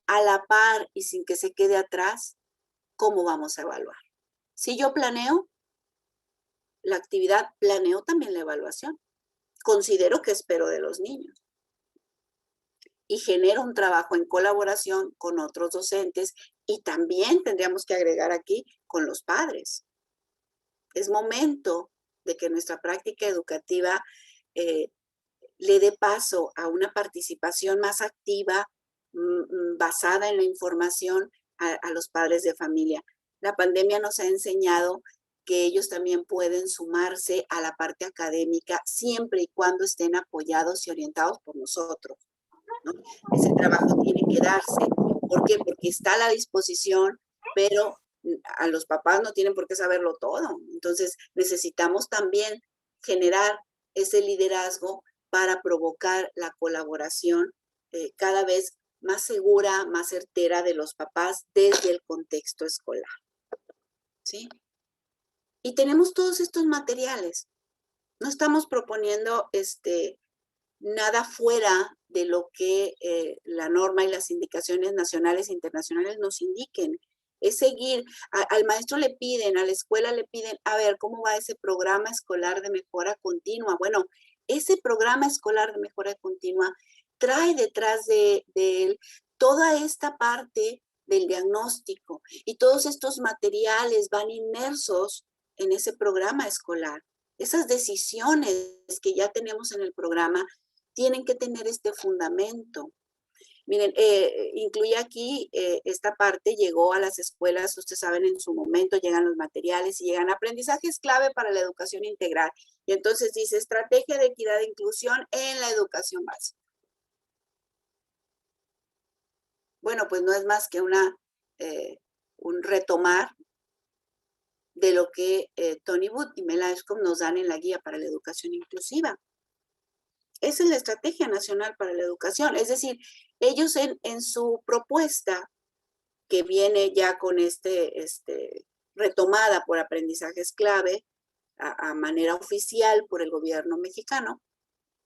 A la par y sin que se quede atrás, ¿cómo vamos a evaluar? Si yo planeo la actividad, planeo también la evaluación. Considero que espero de los niños. Y genero un trabajo en colaboración con otros docentes y también tendríamos que agregar aquí con los padres. Es momento de que nuestra práctica educativa le dé paso a una participación más activa, basada en la información a los padres de familia. La pandemia nos ha enseñado que ellos también pueden sumarse a la parte académica siempre y cuando estén apoyados y orientados por nosotros, ¿no? Ese trabajo tiene que darse. ¿Por qué? Porque está a la disposición, pero a los papás no tienen por qué saberlo todo. Entonces necesitamos también generar ese liderazgo para provocar la colaboración cada vez más segura, más certera de los papás desde el contexto escolar. ¿Sí? Y tenemos todos estos materiales. No estamos proponiendo nada fuera de lo que la norma y las indicaciones nacionales e internacionales nos indiquen. Es seguir, al maestro le piden, a la escuela le piden, a ver, ¿cómo va ese programa escolar de mejora continua? Bueno, ese programa escolar de mejora continua trae detrás de él toda esta parte del diagnóstico y todos estos materiales van inmersos en ese programa escolar. Esas decisiones que ya tenemos en el programa tienen que tener este fundamento. Miren, incluye aquí esta parte, llegó a las escuelas, ustedes saben, en su momento llegan los materiales y llegan aprendizajes clave para la educación integral. Y entonces dice, estrategia de equidad e inclusión en la educación básica. Bueno, pues no es más que un retomar de lo que Tony Wood y Mela Escom nos dan en la guía para la educación inclusiva. Esa es la Estrategia Nacional para la Educación. Es decir, ellos en su propuesta, que viene ya con retomada por aprendizajes clave a manera oficial por el gobierno mexicano,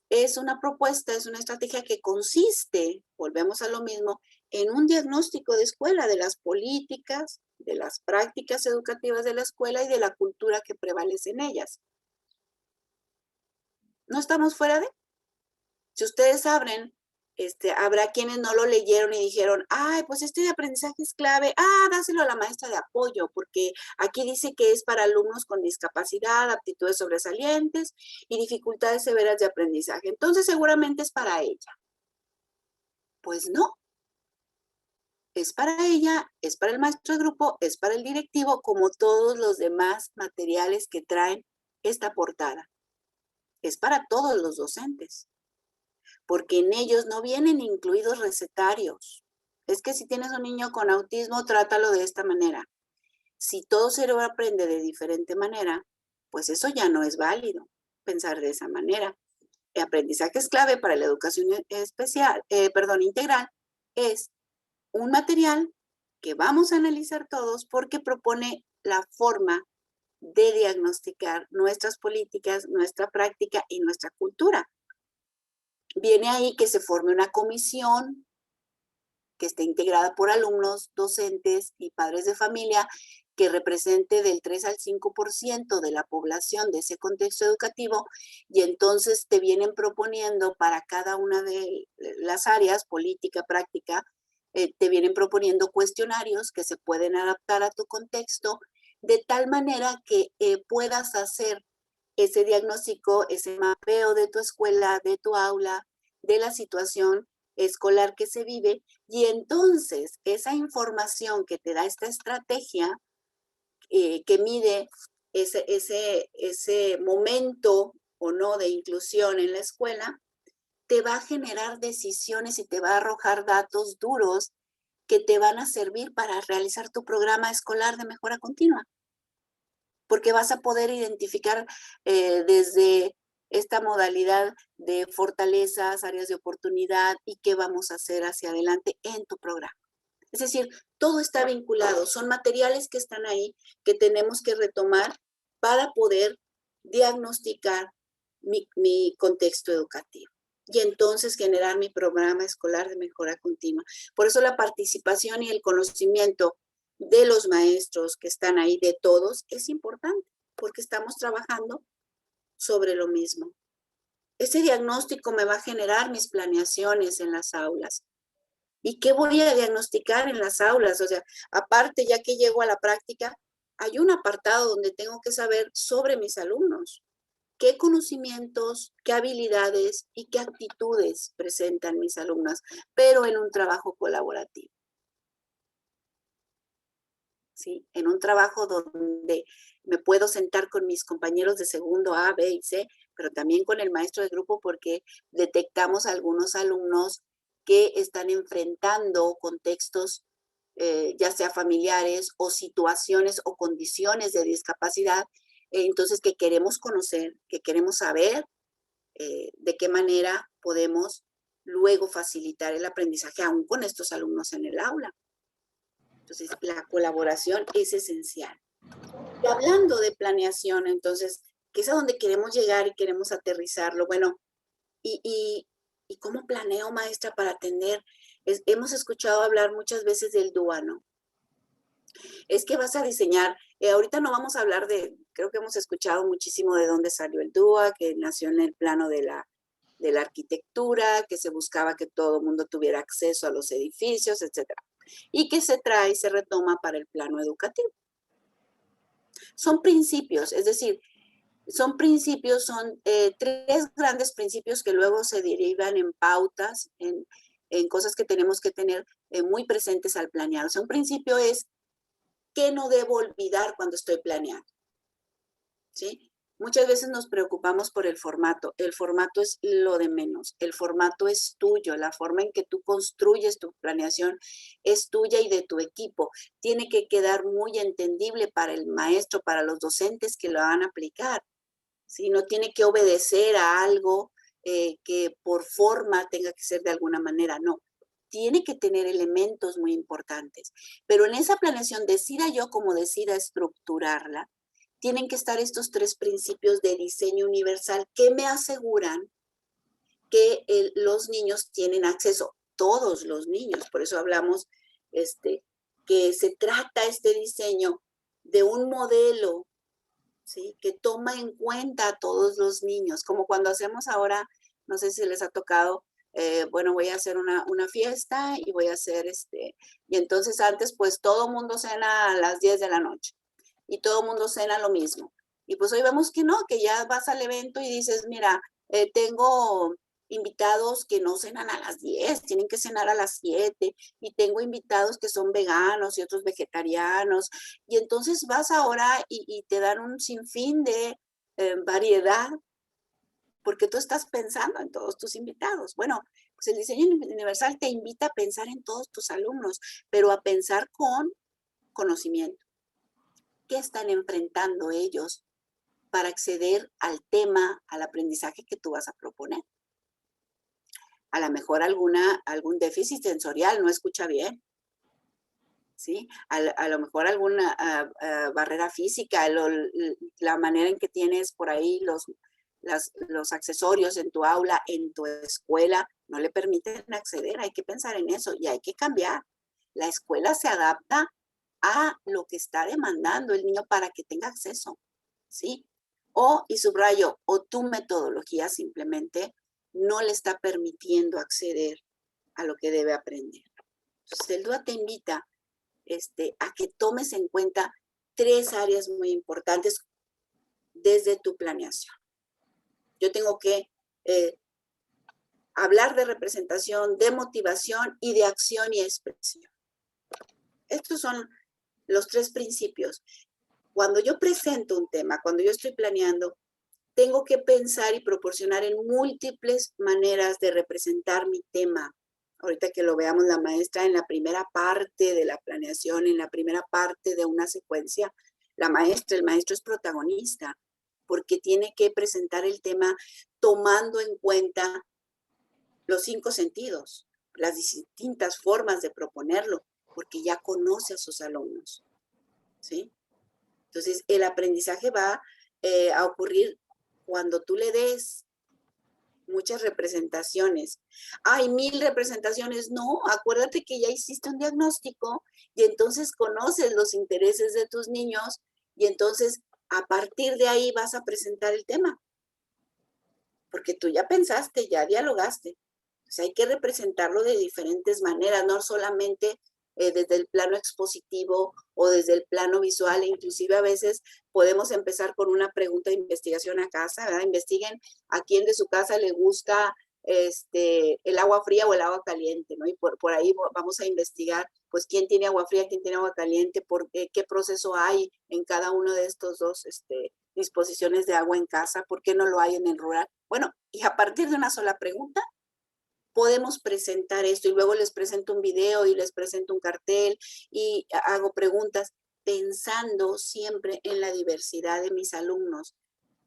es una propuesta, es una estrategia que consiste, volvemos a lo mismo, en un diagnóstico de escuela, de las políticas, de las prácticas educativas de la escuela y de la cultura que prevalece en ellas. ¿No estamos fuera de? Si ustedes abren, habrá quienes no lo leyeron y dijeron, ay, pues de aprendizaje es clave, dáselo a la maestra de apoyo, porque aquí dice que es para alumnos con discapacidad, aptitudes sobresalientes y dificultades severas de aprendizaje. Entonces seguramente es para ella. Pues no. Es para ella, es para el maestro de grupo, es para el directivo, como todos los demás materiales que traen esta portada. Es para todos los docentes, porque en ellos no vienen incluidos recetarios. Es que si tienes un niño con autismo, trátalo de esta manera. Si todo cerebro aprende de diferente manera, pues eso ya no es válido, pensar de esa manera. El aprendizaje es clave para la educación integral, es un material que vamos a analizar todos porque propone la forma de diagnosticar nuestras políticas, nuestra práctica y nuestra cultura. Viene ahí que se forme una comisión que esté integrada por alumnos, docentes y padres de familia, que represente del 3 al 5% de la población de ese contexto educativo, y entonces te vienen proponiendo para cada una de las áreas, política, práctica, te vienen proponiendo cuestionarios que se pueden adaptar a tu contexto, de tal manera que puedas hacer ese diagnóstico, ese mapeo de tu escuela, de tu aula, de la situación escolar que se vive, y entonces esa información que te da esta estrategia que mide ese momento o no de inclusión en la escuela, te va a generar decisiones y te va a arrojar datos duros que te van a servir para realizar tu programa escolar de mejora continua. Porque vas a poder identificar desde esta modalidad de fortalezas, áreas de oportunidad y qué vamos a hacer hacia adelante en tu programa. Es decir, todo está vinculado, son materiales que están ahí que tenemos que retomar para poder diagnosticar mi contexto educativo y entonces generar mi programa escolar de mejora continua. Por eso la participación y el conocimiento de los maestros que están ahí, de todos, es importante porque estamos trabajando sobre lo mismo. Ese diagnóstico me va a generar mis planeaciones en las aulas. ¿Y qué voy a diagnosticar en las aulas? O sea, aparte, ya que llego a la práctica, hay un apartado donde tengo que saber sobre mis alumnos. ¿Qué conocimientos, qué habilidades y qué actitudes presentan mis alumnas? Pero en un trabajo colaborativo. ¿Sí? En un trabajo donde me puedo sentar con mis compañeros de segundo A, B y C, pero también con el maestro de grupo porque detectamos algunos alumnos que están enfrentando contextos, ya sea familiares o situaciones o condiciones de discapacidad, entonces que queremos conocer, que queremos saber de qué manera podemos luego facilitar el aprendizaje aún con estos alumnos en el aula. Entonces, la colaboración es esencial. Y hablando de planeación, entonces, que es a donde queremos llegar y queremos aterrizarlo, bueno, ¿y cómo planeo, maestra, para atender? Hemos escuchado hablar muchas veces del DUA, ¿no? Es que vas a diseñar, ahorita no vamos a hablar de, creo que hemos escuchado muchísimo de dónde salió el DUA, que nació en el plano de la arquitectura, que se buscaba que todo el mundo tuviera acceso a los edificios, etcétera, y que se trae y se retoma para el plano educativo. Son principios, es decir, son principios, son 3 grandes principios que luego se derivan en pautas, en cosas que tenemos que tener muy presentes al planear. O sea, un principio es ¿qué no debo olvidar cuando estoy planeando? ¿Sí? Muchas veces nos preocupamos por el formato. El formato es lo de menos. El formato es tuyo. La forma en que tú construyes tu planeación es tuya y de tu equipo. Tiene que quedar muy entendible para el maestro, para los docentes que lo van a aplicar. ¿Sí? No tiene que obedecer a algo que por forma tenga que ser de alguna manera. No. Tiene que tener elementos muy importantes. Pero en esa planeación, decida yo como decida estructurarla, tienen que estar estos 3 principios de diseño universal que me aseguran que los niños tienen acceso, todos los niños, por eso hablamos que se trata este diseño de un modelo, ¿sí? Que toma en cuenta a todos los niños, como cuando hacemos ahora, no sé si les ha tocado, bueno, voy a hacer una fiesta y voy a hacer y entonces antes pues todo mundo cena a las 10 de la noche. Y todo el mundo cena lo mismo. Y pues hoy vemos que no, que ya vas al evento y dices, mira, tengo invitados que no cenan a las 10, tienen que cenar a las 7, y tengo invitados que son veganos y otros vegetarianos, y entonces vas ahora y te dan un sinfín de variedad, porque tú estás pensando en todos tus invitados. Bueno, pues el diseño universal te invita a pensar en todos tus alumnos, pero a pensar con conocimiento. ¿Qué están enfrentando ellos para acceder al tema, al aprendizaje que tú vas a proponer? A lo mejor algún déficit sensorial, no escucha bien, ¿sí? A lo mejor alguna barrera física, la manera en que tienes por ahí los accesorios en tu aula, en tu escuela, no le permiten acceder. Hay que pensar en eso y hay que cambiar. La escuela se adapta a lo que está demandando el niño para que tenga acceso, ¿sí? Y subrayo, o tu metodología simplemente no le está permitiendo acceder a lo que debe aprender. Entonces, el DUA te invita a que tomes en cuenta 3 áreas muy importantes desde tu planeación. Yo tengo que hablar de representación, de motivación y de acción y expresión. Estos son los 3 principios. Cuando yo presento un tema, cuando yo estoy planeando, tengo que pensar y proporcionar en múltiples maneras de representar mi tema. Ahorita que lo veamos la maestra en la primera parte de la planeación, en la primera parte de una secuencia, el maestro es protagonista, porque tiene que presentar el tema tomando en cuenta los 5 sentidos, las distintas formas de proponerlo, porque ya conoce a sus alumnos, ¿sí? Entonces, el aprendizaje va a ocurrir cuando tú le des muchas representaciones. Hay 1000 representaciones. No, acuérdate que ya hiciste un diagnóstico y entonces conoces los intereses de tus niños y entonces a partir de ahí vas a presentar el tema. Porque tú ya pensaste, ya dialogaste. O sea, hay que representarlo de diferentes maneras, no solamente desde el plano expositivo o desde el plano visual, e inclusive a veces podemos empezar con una pregunta de investigación a casa, ¿verdad? Investiguen a quién de su casa le gusta el agua fría o el agua caliente, ¿no? Y por ahí vamos a investigar, pues, quién tiene agua fría, quién tiene agua caliente, qué proceso hay en cada uno de estos dos disposiciones de agua en casa, por qué no lo hay en el rural. Bueno, y a partir de una sola pregunta, podemos presentar esto y luego les presento un video y les presento un cartel y hago preguntas pensando siempre en la diversidad de mis alumnos,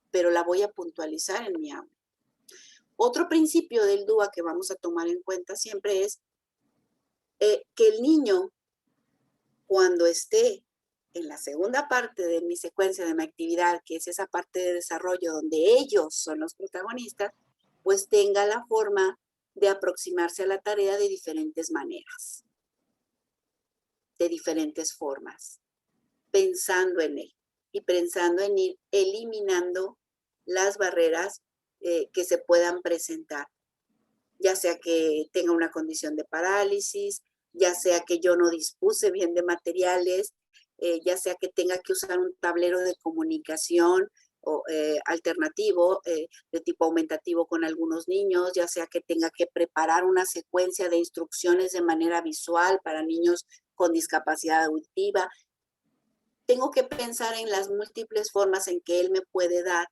pero la voy a puntualizar en mi aula. Otro principio del DUA que vamos a tomar en cuenta siempre es que el niño, cuando esté en la segunda parte de mi secuencia de mi actividad, que es esa parte de desarrollo donde ellos son los protagonistas, pues tenga la forma de aproximarse a la tarea de diferentes maneras, de diferentes formas, pensando en él y pensando en ir eliminando las barreras que se puedan presentar, ya sea que tenga una condición de parálisis, ya sea que yo no dispuse bien de materiales, ya sea que tenga que usar un tablero de comunicación alternativo, de tipo aumentativo con algunos niños, ya sea que tenga que preparar una secuencia de instrucciones de manera visual para niños con discapacidad auditiva. Tengo que pensar en las múltiples formas en que él me puede dar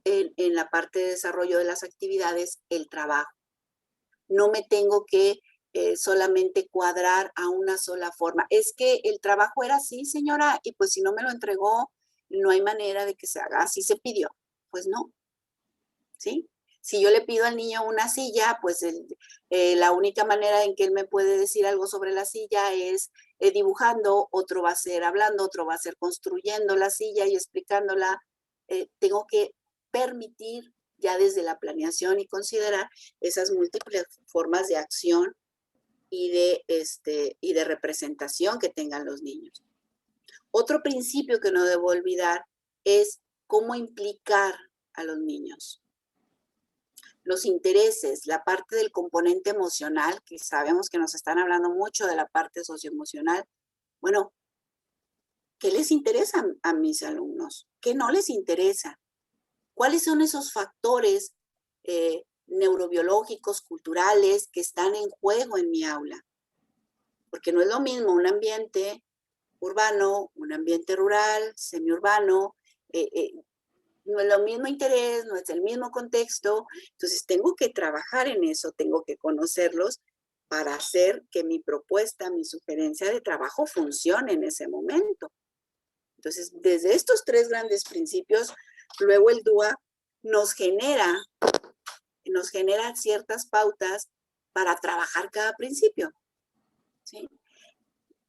en la parte de desarrollo de las actividades el trabajo. No me tengo que solamente cuadrar a una sola forma. Es que el trabajo era así, señora, y pues si no me lo entregó, no hay manera de que se haga, así se pidió. Pues no, ¿sí? Si yo le pido al niño una silla, pues la única manera en que él me puede decir algo sobre la silla es dibujando, otro va a ser hablando, otro va a ser construyendo la silla y explicándola. Tengo que permitir ya desde la planeación y considerar esas múltiples formas de acción y de representación que tengan los niños. Otro principio que no debo olvidar es cómo implicar a los niños. Los intereses, la parte del componente emocional, que sabemos que nos están hablando mucho de la parte socioemocional. Bueno, ¿qué les interesa a mis alumnos? ¿Qué no les interesa? ¿Cuáles son esos factores neurobiológicos, culturales que están en juego en mi aula? Porque no es lo mismo un ambiente urbano, un ambiente rural, semiurbano, no es lo mismo interés, no es el mismo contexto. Entonces tengo que trabajar en eso, tengo que conocerlos para hacer que mi propuesta, mi sugerencia de trabajo funcione en ese momento. Entonces, desde estos 3 grandes principios, luego el DUA nos genera ciertas pautas para trabajar cada principio, ¿sí?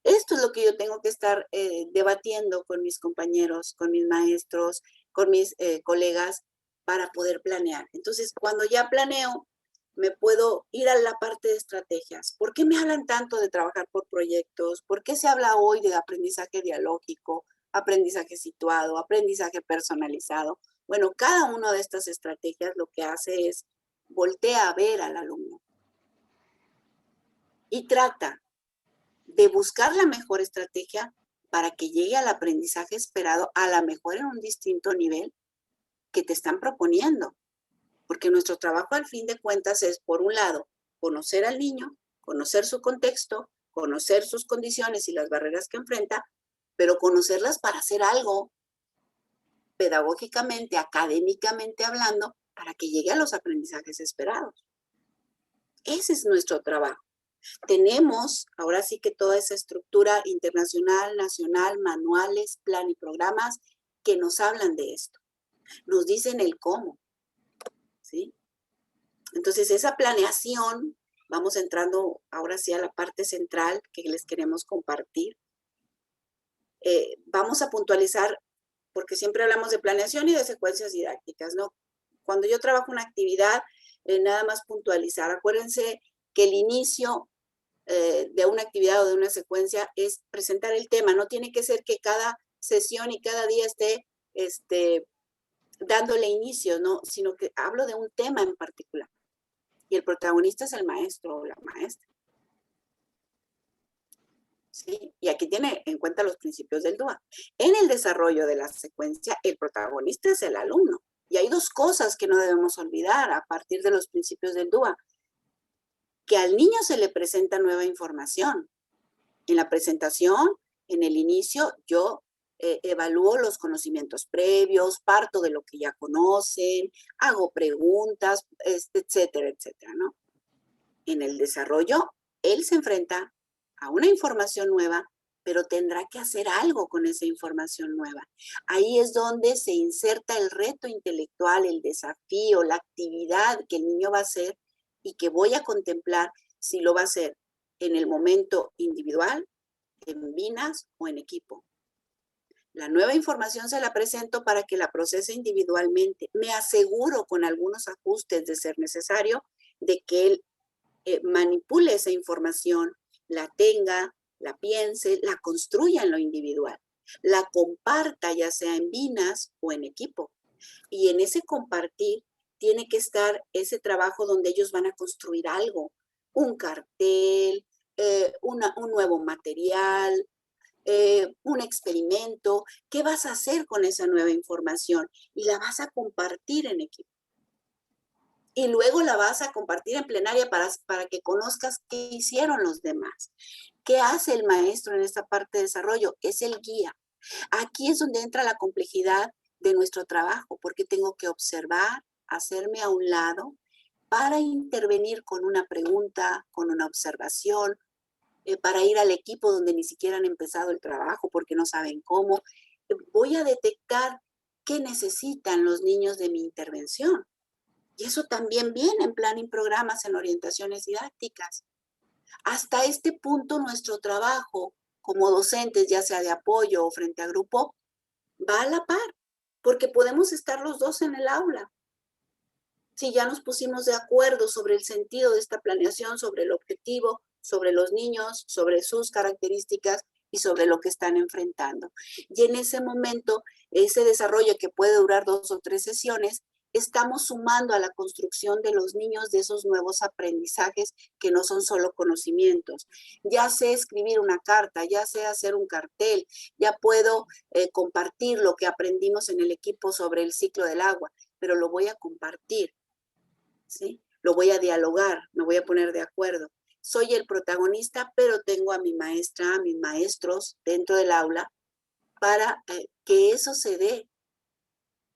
Esto es lo que yo tengo que estar debatiendo con mis compañeros, con mis maestros, con mis colegas para poder planear. Entonces, cuando ya planeo, me puedo ir a la parte de estrategias. ¿Por qué me hablan tanto de trabajar por proyectos? ¿Por qué se habla hoy de aprendizaje dialógico, aprendizaje situado, aprendizaje personalizado? Bueno, cada una de estas estrategias lo que hace es voltea a ver al alumno y trata de buscar la mejor estrategia para que llegue al aprendizaje esperado, a lo mejor en un distinto nivel que te están proponiendo. Porque nuestro trabajo al fin de cuentas es, por un lado, conocer al niño, conocer su contexto, conocer sus condiciones y las barreras que enfrenta, pero conocerlas para hacer algo pedagógicamente, académicamente hablando, para que llegue a los aprendizajes esperados. Ese es nuestro trabajo. Tenemos ahora sí que toda esa estructura internacional, nacional, manuales, plan y programas que nos hablan de esto. Nos dicen el cómo, ¿sí? Entonces, esa planeación, vamos entrando ahora sí a la parte central que les queremos compartir. Vamos a puntualizar, porque siempre hablamos de planeación y de secuencias didácticas, ¿no? Cuando yo trabajo una actividad, nada más puntualizar. Acuérdense que el inicio de una actividad o de una secuencia es presentar el tema. No tiene que ser que cada sesión y cada día esté dándole inicio, ¿no? Sino que hablo de un tema en particular. Y el protagonista es el maestro o la maestra. ¿Sí? Y aquí tiene en cuenta los principios del DUA. En el desarrollo de la secuencia, el protagonista es el alumno. Y hay dos cosas que no debemos olvidar a partir de los principios del DUA. Que al niño se le presenta nueva información. En la presentación, en el inicio, yo evalúo los conocimientos previos, parto de lo que ya conocen, hago preguntas, etcétera, etcétera, ¿no? En el desarrollo, él se enfrenta a una información nueva, pero tendrá que hacer algo con esa información nueva. Ahí es donde se inserta el reto intelectual, el desafío, la actividad que el niño va a hacer y que voy a contemplar si lo va a hacer en el momento individual, en binas o en equipo. La nueva información se la presento para que la procese individualmente. Me aseguro con algunos ajustes de ser necesario de que él manipule esa información, la tenga, la piense, la construya en lo individual, la comparta ya sea en binas o en equipo. Y en ese compartir tiene que estar ese trabajo donde ellos van a construir algo, un cartel, un nuevo material, un experimento. ¿Qué vas a hacer con esa nueva información? Y la vas a compartir en equipo. Y luego la vas a compartir en plenaria para que conozcas qué hicieron los demás. ¿Qué hace el maestro en esta parte de desarrollo? Es el guía. Aquí es donde entra la complejidad de nuestro trabajo, porque tengo que observar, hacerme a un lado para intervenir con una pregunta, con una observación, para ir al equipo donde ni siquiera han empezado el trabajo porque no saben cómo. Voy a detectar qué necesitan los niños de mi intervención. Y eso también viene en plan y programas, en orientaciones didácticas. Hasta este punto nuestro trabajo como docentes, ya sea de apoyo o frente a grupo, va a la par, porque podemos estar los dos en el aula. Si ya nos pusimos de acuerdo sobre el sentido de esta planeación, sobre el objetivo, sobre los niños, sobre sus características y sobre lo que están enfrentando. Y en ese momento, ese desarrollo que puede durar 2 o 3 sesiones, estamos sumando a la construcción de los niños de esos nuevos aprendizajes que no son solo conocimientos. Ya sé escribir una carta, ya sé hacer un cartel, ya puedo compartir lo que aprendimos en el equipo sobre el ciclo del agua, pero lo voy a compartir, ¿sí? Lo voy a dialogar, me voy a poner de acuerdo. Soy el protagonista, pero tengo a mi maestra, a mis maestros dentro del aula para que eso se dé.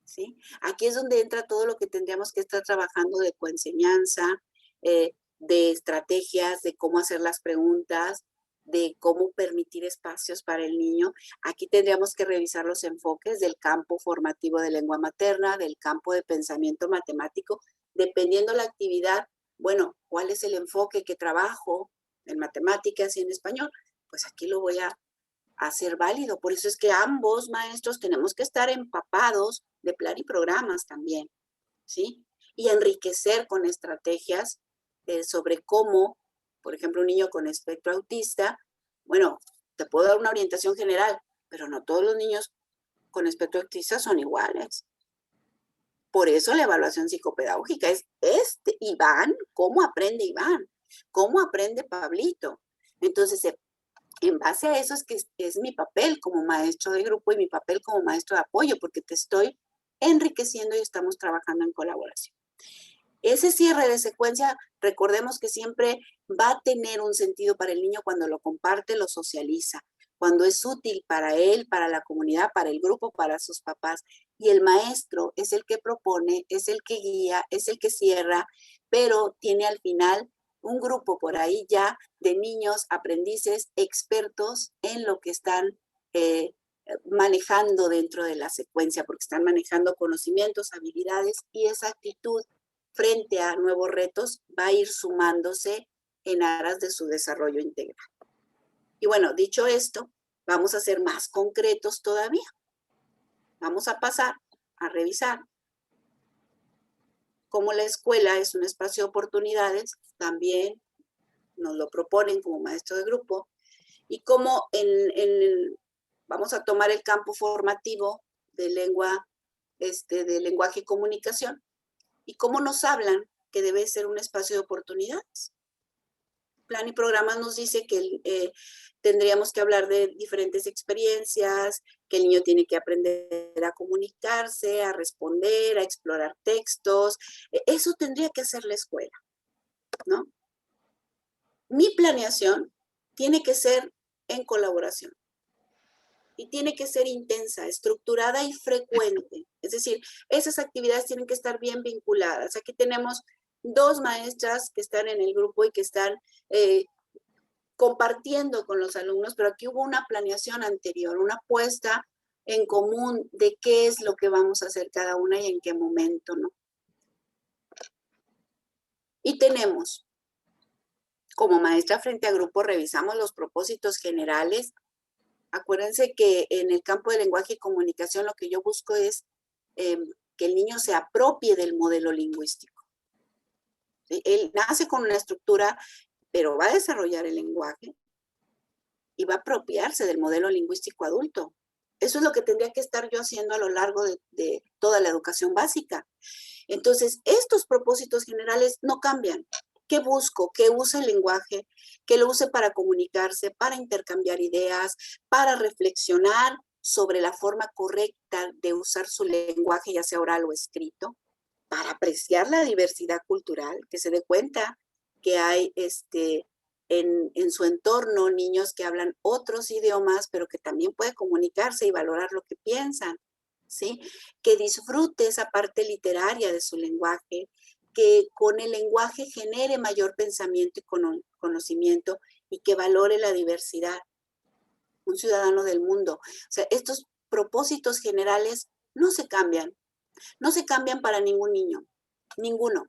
¿Sí? Aquí es donde entra todo lo que tendríamos que estar trabajando de coenseñanza, de estrategias, de cómo hacer las preguntas, de cómo permitir espacios para el niño. Aquí tendríamos que revisar los enfoques del campo formativo de lengua materna, del campo de pensamiento matemático, dependiendo la actividad. Bueno, ¿cuál es el enfoque que trabajo en matemáticas y en español? Pues aquí lo voy a hacer válido. Por eso es que ambos maestros tenemos que estar empapados de plan y programas también, ¿sí? Y enriquecer con estrategias sobre cómo, por ejemplo, un niño con espectro autista, bueno, te puedo dar una orientación general, pero no todos los niños con espectro autista son iguales. Por eso la evaluación psicopedagógica es Iván, ¿cómo aprende Iván? ¿Cómo aprende Pablito? Entonces, en base a eso es que es mi papel como maestro de grupo y mi papel como maestro de apoyo, porque te estoy enriqueciendo y estamos trabajando en colaboración. Ese cierre de secuencia, recordemos que siempre va a tener un sentido para el niño cuando lo comparte, lo socializa, cuando es útil para él, para la comunidad, para el grupo, para sus papás. Y el maestro es el que propone, es el que guía, es el que cierra, pero tiene al final un grupo por ahí ya de niños, aprendices, expertos en lo que están manejando dentro de la secuencia, porque están manejando conocimientos, habilidades y esa actitud frente a nuevos retos va a ir sumándose en aras de su desarrollo integral. Y bueno, dicho esto, vamos a ser más concretos todavía. Vamos a pasar a revisar cómo la escuela es un espacio de oportunidades, también nos lo proponen como maestro de grupo, y cómo vamos a tomar el campo formativo de de lenguaje y comunicación, y cómo nos hablan que debe ser un espacio de oportunidades. Plan y programa nos dice que tendríamos que hablar de diferentes experiencias, que el niño tiene que aprender a comunicarse, a responder, a explorar textos. Eso tendría que hacer la escuela, ¿no? Mi planeación tiene que ser en colaboración y tiene que ser intensa, estructurada y frecuente. Es decir, esas actividades tienen que estar bien vinculadas. Aquí tenemos 2 maestras que están en el grupo y que están compartiendo con los alumnos, pero aquí hubo una planeación anterior, una puesta en común de qué es lo que vamos a hacer cada una y en qué momento, ¿no? Y tenemos, como maestra frente a grupo, revisamos los propósitos generales. Acuérdense que en el campo de lenguaje y comunicación lo que yo busco es que el niño se apropie del modelo lingüístico. ¿Sí? Él nace con una estructura, pero va a desarrollar el lenguaje y va a apropiarse del modelo lingüístico adulto. Eso es lo que tendría que estar yo haciendo a lo largo de toda la educación básica. Entonces, estos propósitos generales no cambian. ¿Qué busco? Que use el lenguaje, que lo use para comunicarse, para intercambiar ideas, para reflexionar sobre la forma correcta de usar su lenguaje, ya sea oral o escrito, para apreciar la diversidad cultural, que se dé cuenta que hay en su entorno niños que hablan otros idiomas, pero que también puede comunicarse y valorar lo que piensan, ¿sí? Que disfrute esa parte literaria de su lenguaje, que con el lenguaje genere mayor pensamiento y conocimiento y que valore la diversidad. Un ciudadano del mundo. O sea, estos propósitos generales no se cambian. No se cambian para ningún niño. Ninguno.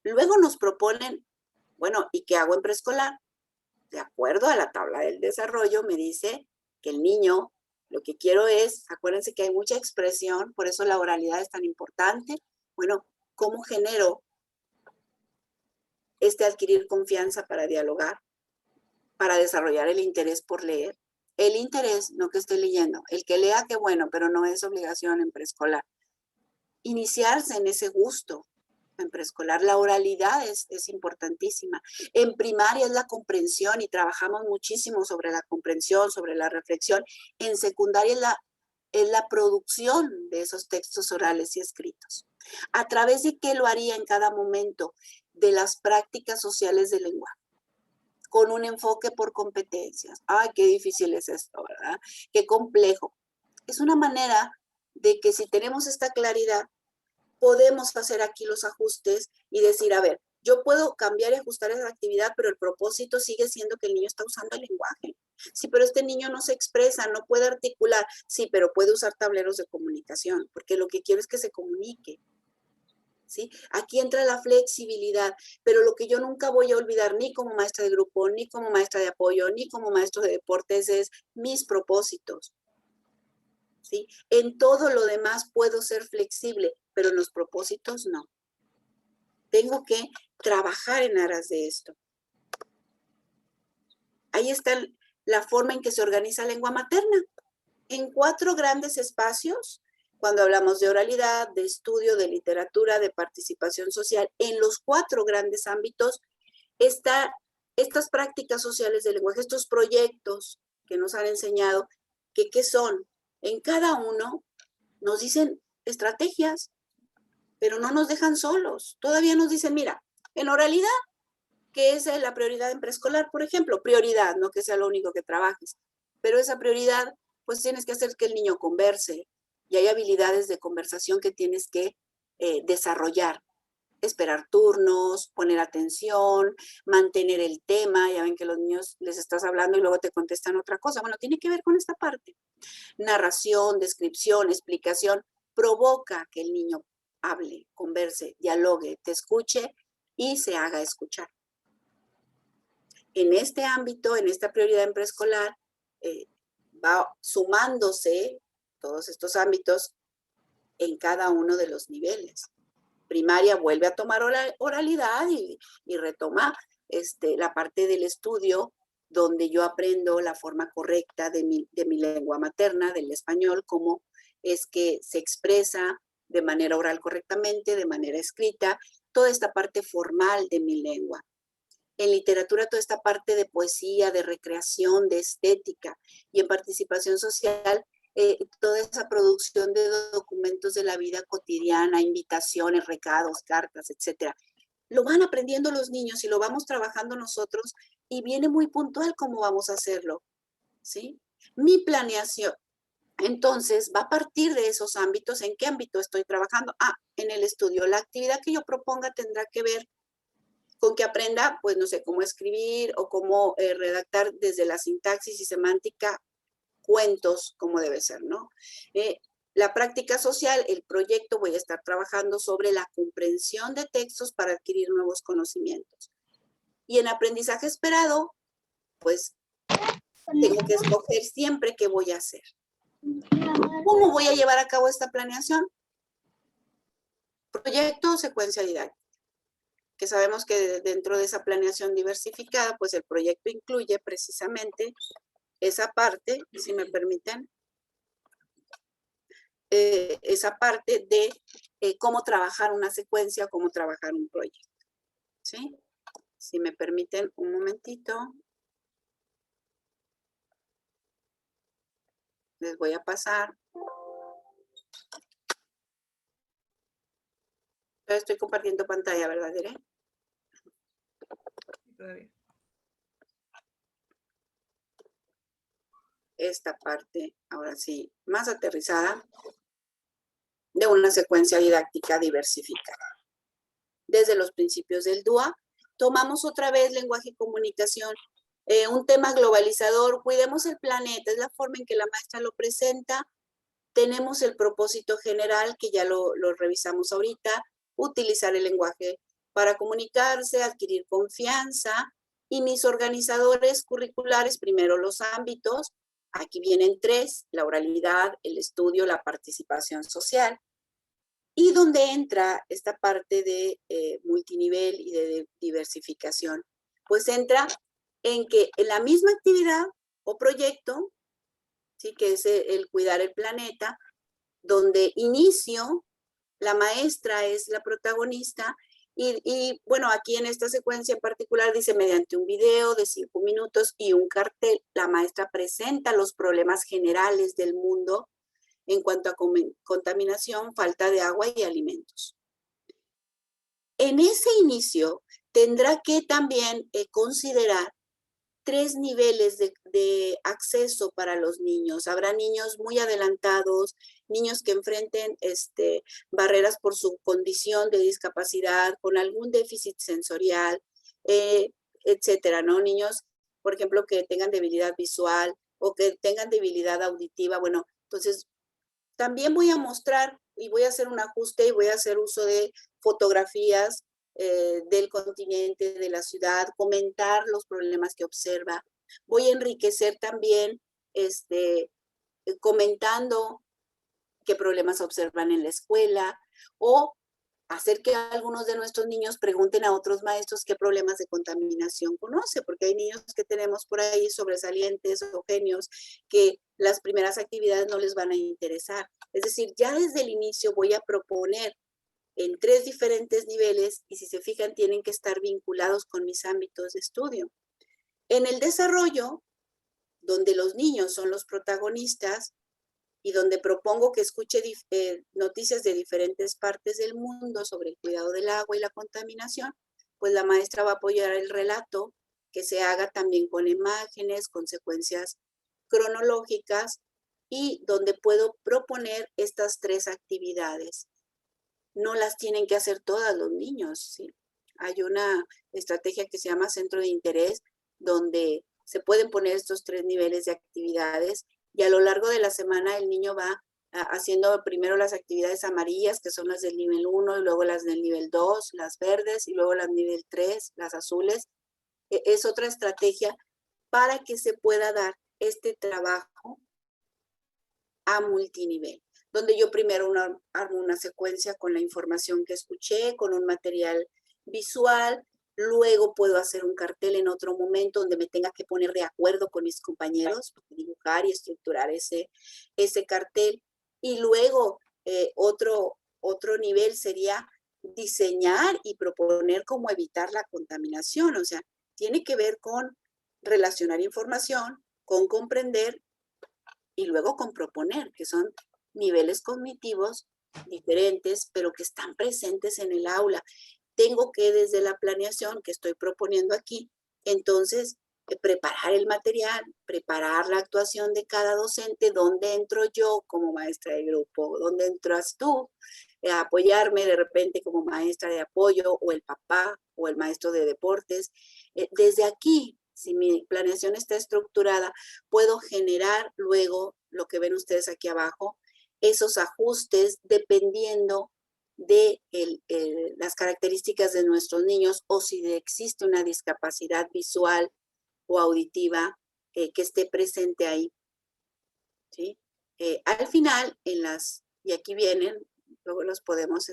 Luego nos proponen, bueno, ¿y qué hago en preescolar? De acuerdo a la tabla del desarrollo, me dice que el niño, lo que quiero es, acuérdense que hay mucha expresión, por eso la oralidad es tan importante. Bueno, ¿cómo genero adquirir confianza para dialogar, para desarrollar el interés por leer? El interés, no que esté leyendo. El que lea, qué bueno, pero no es obligación en preescolar. Iniciarse en ese gusto. En preescolar la oralidad es importantísima. En primaria es la comprensión y trabajamos muchísimo sobre la comprensión, sobre la reflexión. En secundaria es la producción de esos textos orales y escritos. ¿A través de qué lo haría en cada momento? De las prácticas sociales del lenguaje, con un enfoque por competencias. ¡Ay, qué difícil es esto, ¿verdad? Qué complejo. Es una manera de que si tenemos esta claridad, podemos hacer aquí los ajustes y decir, a ver, yo puedo cambiar y ajustar esa actividad, pero el propósito sigue siendo que el niño está usando el lenguaje. Sí, pero este niño no se expresa, no puede articular. Sí, pero puede usar tableros de comunicación, porque lo que quiero es que se comunique. ¿Sí? Aquí entra la flexibilidad, pero lo que yo nunca voy a olvidar, ni como maestra de grupo, ni como maestra de apoyo, ni como maestro de deportes, es mis propósitos. ¿Sí? En todo lo demás puedo ser flexible, pero en los propósitos no. tengo que trabajar en aras de esto. Ahí está la forma en que se organiza lengua materna. En 4 grandes espacios, cuando hablamos de oralidad, de estudio, de literatura, de participación social, en los 4 grandes ámbitos están estas prácticas sociales del lenguaje, estos proyectos que nos han enseñado, que ¿qué son? En cada uno nos dicen estrategias, pero no nos dejan solos. Todavía nos dicen, mira, en oralidad, que es la prioridad en preescolar, por ejemplo, prioridad, no que sea lo único que trabajes, pero esa prioridad, pues tienes que hacer que el niño converse, y hay habilidades de conversación que tienes que desarrollar. Esperar turnos, poner atención, mantener el tema. Ya ven que los niños les estás hablando y luego te contestan otra cosa. Bueno, tiene que ver con esta parte. Narración, descripción, explicación, provoca que el niño hable, converse, dialogue, te escuche y se haga escuchar. En este ámbito, en esta prioridad en preescolar, va sumándose todos estos ámbitos en cada uno de los niveles. Primaria vuelve a tomar oralidad y retoma la parte del estudio donde yo aprendo la forma correcta de mi lengua materna, del español, cómo es que se expresa de manera oral correctamente, de manera escrita, toda esta parte formal de mi lengua. En literatura, toda esta parte de poesía, de recreación, de estética, y en participación social, toda esa producción de documentos de la vida cotidiana, invitaciones, recados, cartas, etcétera. Lo van aprendiendo los niños y lo vamos trabajando nosotros y viene muy puntual cómo vamos a hacerlo, ¿sí? Mi planeación, entonces, va a partir de esos ámbitos. ¿En qué ámbito estoy trabajando? En el estudio. La actividad que yo proponga tendrá que ver con que aprenda, pues no sé, cómo escribir o cómo redactar desde la sintaxis y semántica cuentos como debe ser, ¿no? La práctica social, el proyecto, voy a estar trabajando sobre la comprensión de textos para adquirir nuevos conocimientos. Y en aprendizaje esperado, pues tengo que escoger siempre qué voy a hacer. ¿Cómo voy a llevar a cabo esta planeación? Proyecto o secuencia didáctica. Que sabemos que dentro de esa planeación diversificada, pues el proyecto incluye precisamente esa parte, si me permiten, esa parte de cómo trabajar una secuencia, cómo trabajar un proyecto. ¿Sí? Si me permiten un momentito. Les voy a pasar. Estoy compartiendo pantalla, ¿verdad, Dere? Todavía. Esta parte, ahora sí, más aterrizada, de una secuencia didáctica diversificada. Desde los principios del DUA, tomamos otra vez lenguaje y comunicación, un tema globalizador, cuidemos el planeta, es la forma en que la maestra lo presenta. Tenemos el propósito general, que ya lo revisamos ahorita, utilizar el lenguaje para comunicarse, adquirir confianza, y mis organizadores curriculares, primero los ámbitos, aquí vienen 3, la oralidad, el estudio, la participación social, y donde entra esta parte de multinivel y de diversificación, pues entra en que en la misma actividad o proyecto, ¿sí? Que es el cuidar el planeta, donde inicio, la maestra es la protagonista, y bueno, aquí en esta secuencia en particular dice, mediante un video de 5 minutos y un cartel, la maestra presenta los problemas generales del mundo en cuanto a contaminación, falta de agua y alimentos. En ese inicio tendrá que también considerar 3 niveles de acceso para los niños. Habrá niños muy adelantados, niños que enfrenten barreras por su condición de discapacidad, con algún déficit sensorial, etcétera, ¿no? Niños, por ejemplo, que tengan debilidad visual o que tengan debilidad auditiva. Bueno, entonces también voy a mostrar y voy a hacer un ajuste y voy a hacer uso de fotografías del continente, de la ciudad, comentar los problemas que observa. Voy a enriquecer también comentando qué problemas observan en la escuela, o hacer que algunos de nuestros niños pregunten a otros maestros qué problemas de contaminación conoce, porque hay niños que tenemos por ahí sobresalientes o genios que las primeras actividades no les van a interesar. Es decir, ya desde el inicio voy a proponer en 3 diferentes niveles y si se fijan tienen que estar vinculados con mis ámbitos de estudio. En el desarrollo, donde los niños son los protagonistas, y donde propongo que escuche noticias de diferentes partes del mundo sobre el cuidado del agua y la contaminación, pues la maestra va a apoyar el relato, que se haga también con imágenes, con secuencias cronológicas y donde puedo proponer estas 3 actividades. No las tienen que hacer todos los niños, ¿sí? Hay una estrategia que se llama centro de interés, donde se pueden poner estos 3 niveles de actividades y a lo largo de la semana el niño va haciendo primero las actividades amarillas, que son las del nivel 1, y luego las del nivel 2, las verdes, y luego las del nivel 3, las azules. Es otra estrategia para que se pueda dar este trabajo a multinivel, donde yo primero armo una secuencia con la información que escuché, con un material visual, luego puedo hacer un cartel en otro momento donde me tenga que poner de acuerdo con mis compañeros, dibujar y estructurar ese cartel. Y luego otro nivel sería diseñar y proponer cómo evitar la contaminación. O sea, tiene que ver con relacionar información, con comprender y luego con proponer, que son niveles cognitivos diferentes, pero que están presentes en el aula. Tengo que desde la planeación que estoy proponiendo aquí, entonces preparar el material, preparar la actuación de cada docente, dónde entro yo como maestra de grupo, dónde entras tú, apoyarme de repente como maestra de apoyo o el papá o el maestro de deportes. Desde aquí, si mi planeación está estructurada, puedo generar luego lo que ven ustedes aquí abajo, esos ajustes dependiendo de las características de nuestros niños o si existe una discapacidad visual o auditiva que esté presente ahí. ¿Sí? Al final, y aquí vienen, luego los podemos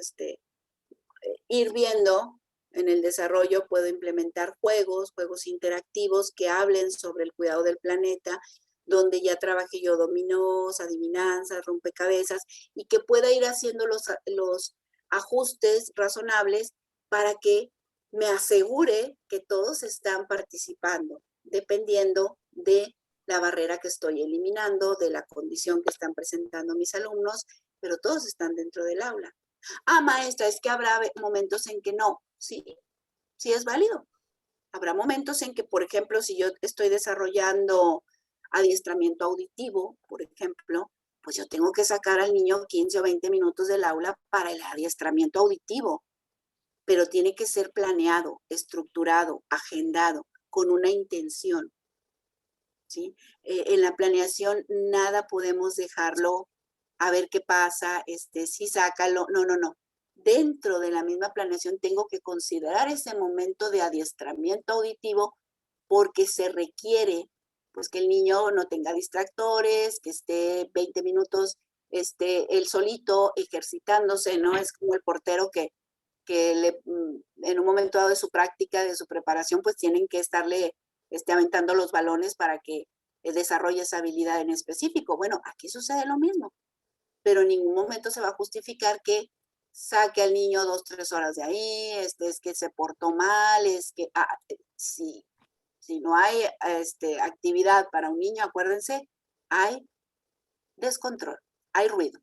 ir viendo en el desarrollo, puedo implementar juegos interactivos que hablen sobre el cuidado del planeta, donde ya trabajé yo dominós, adivinanzas, rompecabezas, y que pueda ir haciendo los ajustes razonables para que me asegure que todos están participando, dependiendo de la barrera que estoy eliminando, de la condición que están presentando mis alumnos, pero todos están dentro del aula. Ah, maestra, es que habrá momentos en que no. Sí, sí es válido. Habrá momentos en que, por ejemplo, si yo estoy desarrollando adiestramiento auditivo, por ejemplo, pues yo tengo que sacar al niño 15 o 20 minutos del aula para el adiestramiento auditivo, pero tiene que ser planeado, estructurado, agendado, con una intención. ¿Sí? En la planeación nada podemos dejarlo a ver qué pasa, sí sácalo, no. Dentro de la misma planeación tengo que considerar ese momento de adiestramiento auditivo porque se requiere pues que el niño no tenga distractores, que esté 20 minutos él solito ejercitándose, ¿no? Es como el portero que en un momento dado de su práctica, de su preparación, pues tienen que estarle aventando los balones para que desarrolle esa habilidad en específico. Bueno, aquí sucede lo mismo, pero en ningún momento se va a justificar que saque al niño 2, 3 horas de ahí, es que se portó mal, es que, si no hay actividad para un niño, acuérdense, hay descontrol, hay ruido.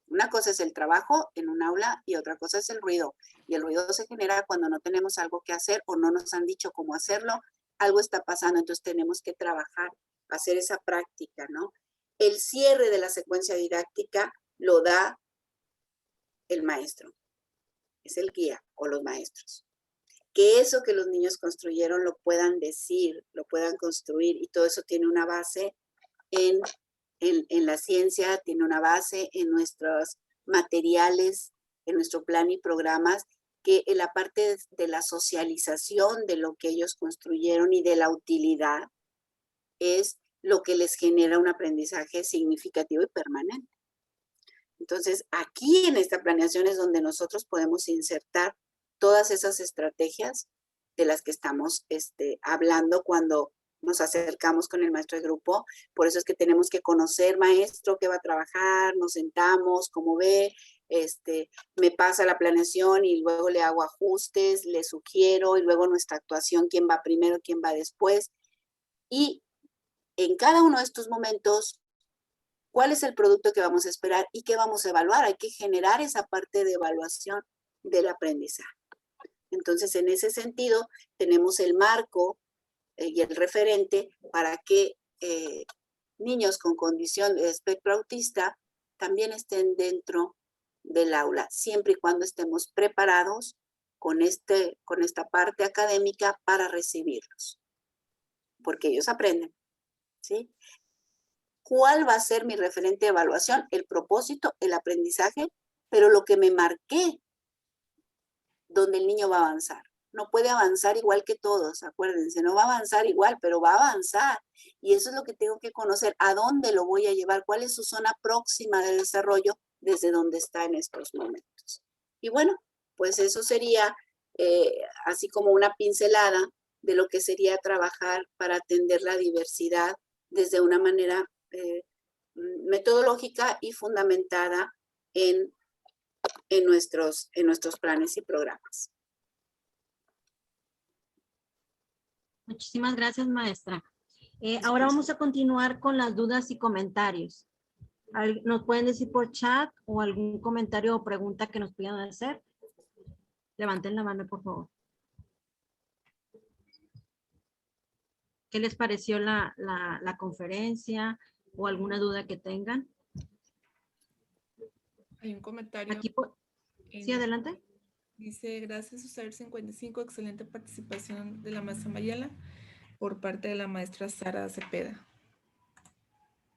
Una cosa es el trabajo en un aula y otra cosa es el ruido. Y el ruido se genera cuando no tenemos algo que hacer o no nos han dicho cómo hacerlo. Algo está pasando, entonces tenemos que trabajar, hacer esa práctica, ¿no? El cierre de la secuencia didáctica lo da el maestro. Es el guía o los maestros. Que eso que los niños construyeron lo puedan decir, lo puedan construir y todo eso tiene una base en la ciencia, tiene una base en nuestros materiales, en nuestro plan y programas, que en la parte de la socialización de lo que ellos construyeron y de la utilidad es lo que les genera un aprendizaje significativo y permanente. Entonces, aquí en esta planeación es donde nosotros podemos insertar todas esas estrategias de las que estamos hablando cuando nos acercamos con el maestro de grupo. Por eso es que tenemos que conocer, maestro, qué va a trabajar, nos sentamos, cómo ve, me pasa la planeación y luego le hago ajustes, le sugiero, y luego nuestra actuación, quién va primero, quién va después. Y en cada uno de estos momentos, ¿cuál es el producto que vamos a esperar y qué vamos a evaluar? Hay que generar esa parte de evaluación del aprendizaje. Entonces, en ese sentido, tenemos el marco y el referente para que niños con condición de espectro autista también estén dentro del aula, siempre y cuando estemos preparados con esta parte académica para recibirlos, porque ellos aprenden, ¿sí? ¿Cuál va a ser mi referente de evaluación? El propósito, el aprendizaje, pero lo que me marqué, donde el niño va a avanzar. No puede avanzar igual que todos, acuérdense, no va a avanzar igual, pero va a avanzar. Y eso es lo que tengo que conocer, a dónde lo voy a llevar, cuál es su zona próxima de desarrollo desde donde está en estos momentos. Y bueno, pues eso sería así como una pincelada de lo que sería trabajar para atender la diversidad desde una manera metodológica y fundamentada en nuestros planes y programas. Muchísimas gracias, maestra. Ahora vamos a continuar con las dudas y comentarios. ¿Nos pueden decir por chat o algún comentario o pregunta que nos puedan hacer? Levanten la mano, por favor. ¿Qué les pareció la conferencia o alguna duda que tengan? Hay un comentario. Aquí, sí, adelante. Dice, gracias USAIR 55, excelente participación de la maestra Mayela por parte de la maestra Sara Cepeda.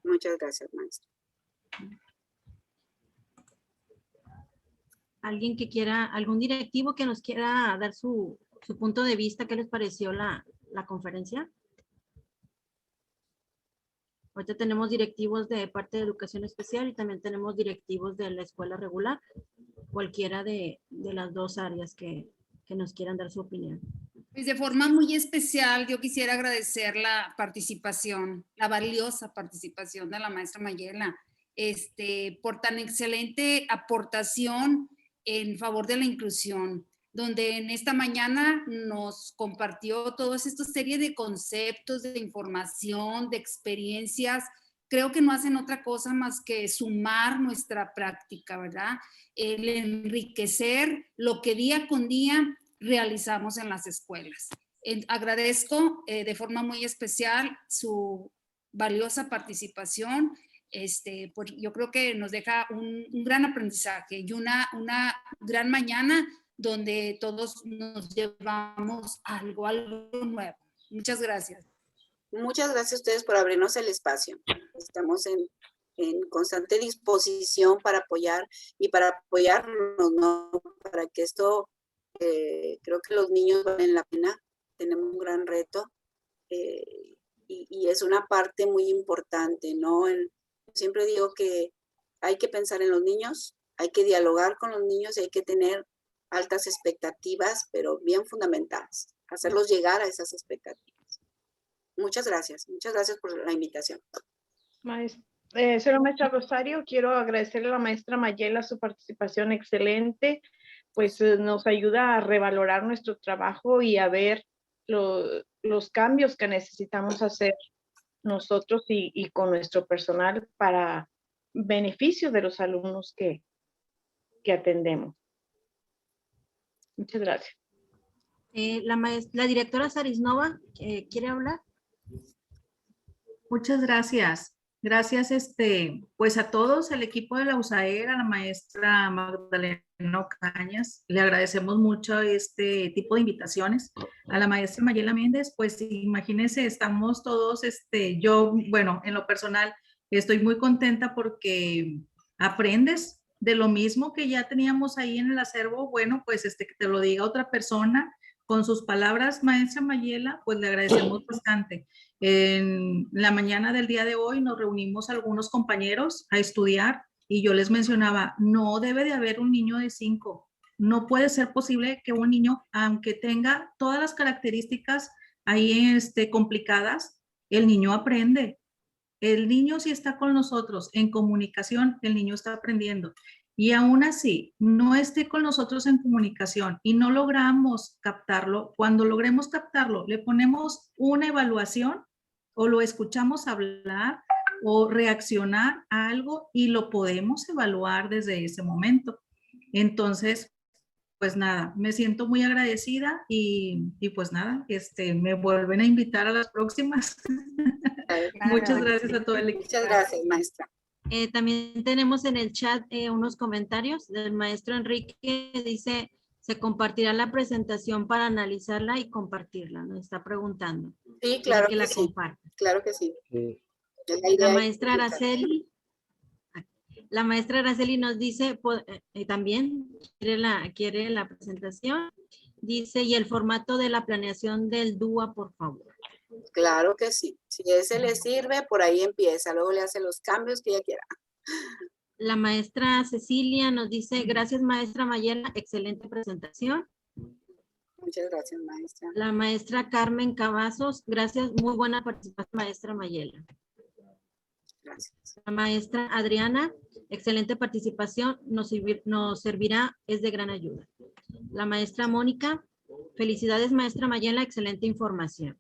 Muchas gracias, maestra. ¿Alguien que quiera, algún directivo que nos quiera dar su punto de vista? ¿Qué les pareció la conferencia? Ahorita tenemos directivos de parte de educación especial y también tenemos directivos de la escuela regular. Cualquiera de las dos áreas que nos quieran dar su opinión. Pues de forma muy especial, yo quisiera agradecer la participación, la valiosa participación de la maestra Mayela, por tan excelente aportación en favor de la inclusión, donde en esta mañana nos compartió toda esta serie de conceptos, de información, de experiencias. Creo que no hacen otra cosa más que sumar nuestra práctica, ¿verdad? El enriquecer lo que día con día realizamos en las escuelas. Agradezco de forma muy especial su valiosa participación. Yo creo que nos deja un gran aprendizaje y una gran mañana donde todos nos llevamos algo nuevo. Muchas gracias. Muchas gracias a ustedes por abrirnos el espacio. Estamos en constante disposición para apoyar y para apoyarnos, ¿no? Para que esto, creo que los niños valen la pena, tenemos un gran reto y es una parte muy importante, ¿no? Siempre digo que hay que pensar en los niños, hay que dialogar con los niños y hay que tener altas expectativas, pero bien fundamentadas, hacerlos llegar a esas expectativas. Muchas gracias por la invitación. Señora maestra Rosario, quiero agradecerle a la maestra Mayela su participación excelente, pues nos ayuda a revalorar nuestro trabajo y a ver los cambios que necesitamos hacer nosotros y con nuestro personal para beneficio de los alumnos que atendemos. Muchas gracias. La directora Sarisnova, ¿quiere hablar? Muchas gracias. Gracias pues a todos, el equipo de la USAER, a la maestra Magdalena Ocañas. Le agradecemos mucho este tipo de invitaciones. A la maestra Mayela Méndez, pues imagínense, estamos todos, yo, bueno, en lo personal, estoy muy contenta porque aprendes de lo mismo que ya teníamos ahí en el acervo. Bueno, pues que te lo diga otra persona. Con sus palabras, maestra Mayela, pues le agradecemos bastante. En la mañana del día de hoy nos reunimos algunos compañeros a estudiar y yo les mencionaba, no debe de haber un niño de 5. No puede ser posible que un niño, aunque tenga todas las características ahí complicadas, el niño aprende. El niño si está con nosotros en comunicación, el niño está aprendiendo. Y aún así, no esté con nosotros en comunicación y no logramos captarlo, cuando logremos captarlo, le ponemos una evaluación o lo escuchamos hablar o reaccionar a algo y lo podemos evaluar desde ese momento. Entonces, pues nada, me siento muy agradecida y pues nada, me vuelven a invitar a las próximas. Muchas gracias a todo el equipo. Muchas gracias, maestra. También tenemos en el chat unos comentarios del maestro Enrique. Dice, se compartirá la presentación para analizarla y compartirla. Nos está preguntando. Sí, claro que que la sí. comparta. Claro que sí. La maestra Araceli. La maestra Araceli nos dice, también quiere la presentación. Dice, y el formato de la planeación del DUA, por favor. Claro que sí. Si ese le sirve, por ahí empieza. Luego le hace los cambios que ella quiera. La maestra Cecilia nos dice, gracias maestra Mayela, excelente presentación. Muchas gracias, maestra. La maestra Carmen Cavazos, gracias, muy buena participación, maestra Mayela. Gracias. La maestra Adriana, excelente participación, nos servirá, es de gran ayuda. La maestra Mónica, felicidades maestra Mayela, excelente información.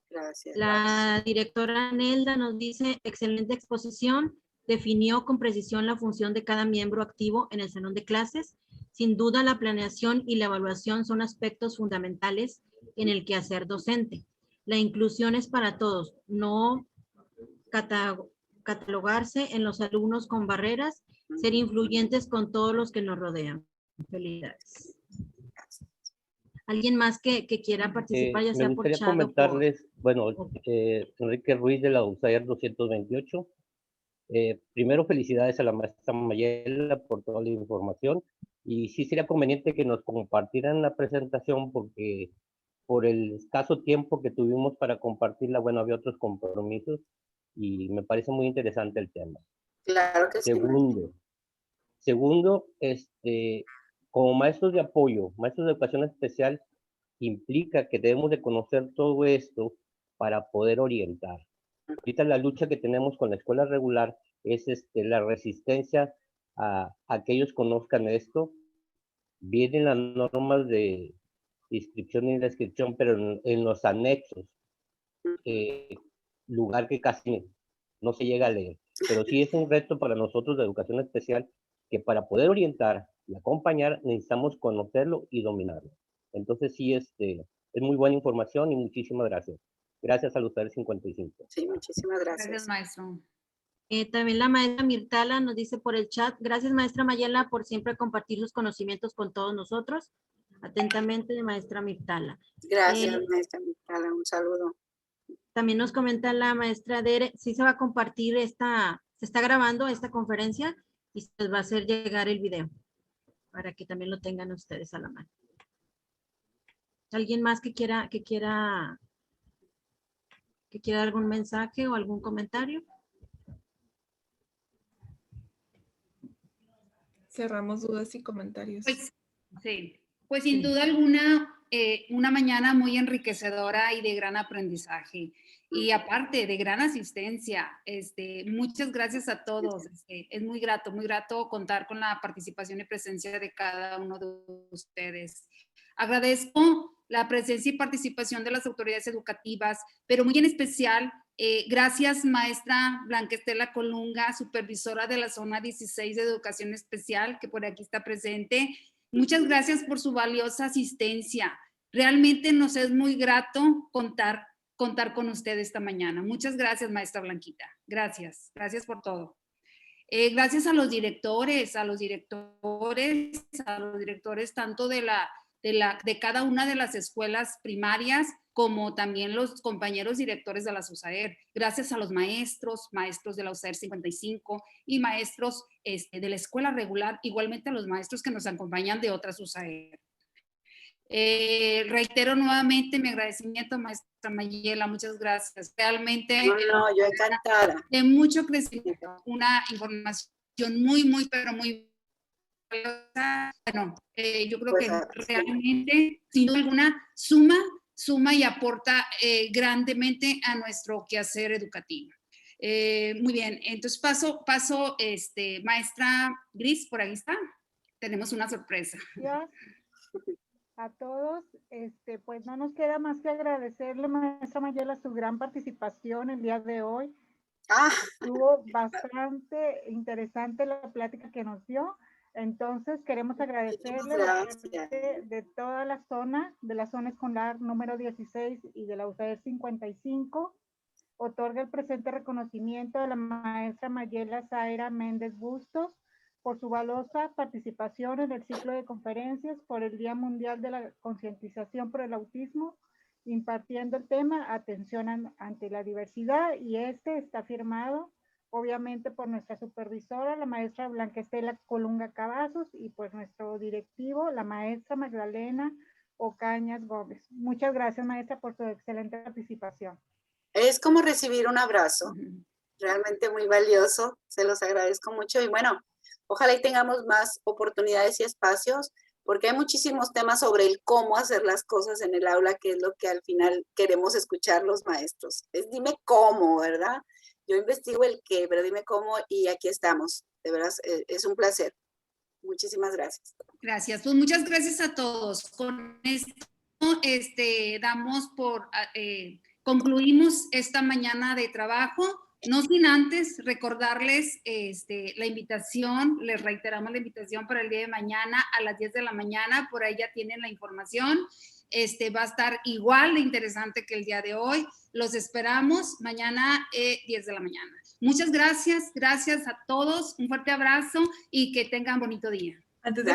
Gracias. La directora Nelda nos dice, excelente exposición, definió con precisión la función de cada miembro activo en el salón de clases. Sin duda la planeación y la evaluación son aspectos fundamentales en el quehacer docente. La inclusión es para todos, no catalogarse en los alumnos con barreras, ser influyentes con todos los que nos rodean. Felicidades. ¿Alguien más que quiera participar, ya sea por chat? Me gustaría comentarles, Enrique Ruiz de la USAER 228. Primero, felicidades a la maestra Mayela por toda la información. Y sí sería conveniente que nos compartieran la presentación porque por el escaso tiempo que tuvimos para compartirla, había otros compromisos y me parece muy interesante el tema. Claro que sí. Segundo, como maestros de apoyo, maestros de educación especial, implica que debemos de conocer todo esto para poder orientar. Ahorita la lucha que tenemos con la escuela regular es la resistencia a que ellos conozcan esto. Vienen las normas de inscripción y descripción, pero en los anexos, lugar que casi no se llega a leer. Pero sí es un reto para nosotros de educación especial que para poder orientar y acompañar necesitamos conocerlo y dominarlo. Entonces sí, es muy buena información y muchísimas gracias. Gracias a los 55. Sí, muchísimas gracias. Gracias, maestro. También la maestra Mirtala nos dice por el chat, gracias maestra Mayela por siempre compartir sus conocimientos con todos nosotros. Atentamente, maestra Mirtala. Gracias, maestra Mirtala, un saludo. También nos comenta la maestra Dere, sí se va a compartir se está grabando esta conferencia y se les va a hacer llegar el video para que también lo tengan ustedes a la mano. ¿Alguien más que quiera algún mensaje o algún comentario? Cerramos dudas y comentarios. Pues sin duda alguna, una mañana muy enriquecedora y de gran aprendizaje. Y aparte de gran asistencia, muchas gracias a todos. Es muy grato contar con la participación y presencia de cada uno de ustedes. Agradezco la presencia y participación de las autoridades educativas, pero muy en especial, gracias maestra Blanca Estela Colunga, supervisora de la zona 16 de educación especial, que por aquí está presente. Muchas gracias por su valiosa asistencia. Realmente nos es muy grato contar con usted esta mañana. Muchas gracias, maestra Blanquita. Gracias por todo. Gracias a los directores tanto de cada una de las escuelas primarias, como también los compañeros directores de la USAER. Gracias a los maestros de la USAER 55 y maestros de la escuela regular, igualmente a los maestros que nos acompañan de otras USAER. Reitero nuevamente mi agradecimiento, maestra Mayela, muchas gracias. Realmente, No, yo encantada. De mucho crecimiento, una información muy, pero muy valiosa. Bueno, yo creo Pues, que sí. realmente, sin duda alguna, suma y aporta grandemente a nuestro quehacer educativo. Muy bien, entonces paso, maestra Gris, por ahí está. Tenemos una sorpresa. Gracias a todos. Pues no nos queda más que agradecerle, maestra Mayela, su gran participación el día de hoy. Estuvo bastante interesante la plática que nos dio. Entonces queremos agradecerle de parte de toda la zona, de la zona escolar número 16 y de la USAER 55. Otorga el presente reconocimiento a la maestra Mayela Zaira Méndez Bustos por su valiosa participación en el ciclo de conferencias por el Día Mundial de la Concientización por el Autismo, impartiendo el tema Atención ante la Diversidad, y está firmado obviamente por nuestra supervisora, la maestra Blanca Estela Colunga Cavazos, y pues nuestro directivo, la maestra Magdalena Ocañas Gómez. Muchas gracias, maestra, por su excelente participación. Es como recibir un abrazo, realmente muy valioso, se los agradezco mucho y bueno, ojalá y tengamos más oportunidades y espacios, porque hay muchísimos temas sobre el cómo hacer las cosas en el aula, que es lo que al final queremos escuchar los maestros. Es dime cómo, ¿verdad? Yo investigo el qué, pero dime cómo y aquí estamos. De verdad, es un placer. Muchísimas gracias. Gracias, pues muchas gracias a todos. Con esto damos por... concluimos esta mañana de trabajo, no sin antes recordarles la invitación, les reiteramos la invitación para el día de mañana a las 10 de la mañana, por ahí ya tienen la información, va a estar igual de interesante que el día de hoy, los esperamos mañana 10 de la mañana. Muchas gracias, gracias a todos, un fuerte abrazo y que tengan bonito día. Antes,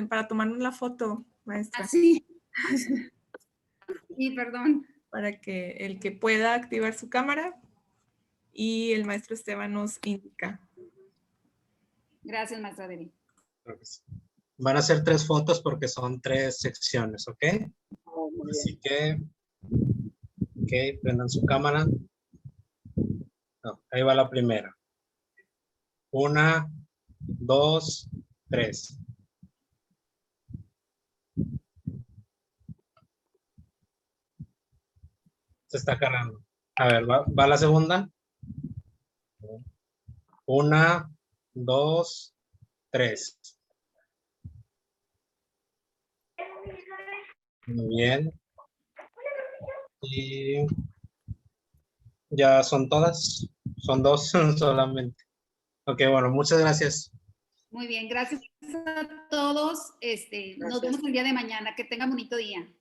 para tomarnos la foto, maestra. ¿Ah, sí? Sí, perdón. Para que el que pueda activar su cámara y el maestro Esteban nos indica. Gracias, maestra Deli. Van a ser 3 fotos porque son 3 secciones, ¿ok? Así que, ok, prendan su cámara. No, ahí va la primera. 1, 2, 3. Se está cargando. A ver, va la segunda. 1, 2, 3. Muy bien. Y ya son todas. Son 2 solamente. Ok, bueno, muchas gracias. Muy bien, gracias a todos. Nos vemos el día de mañana. Que tengan bonito día.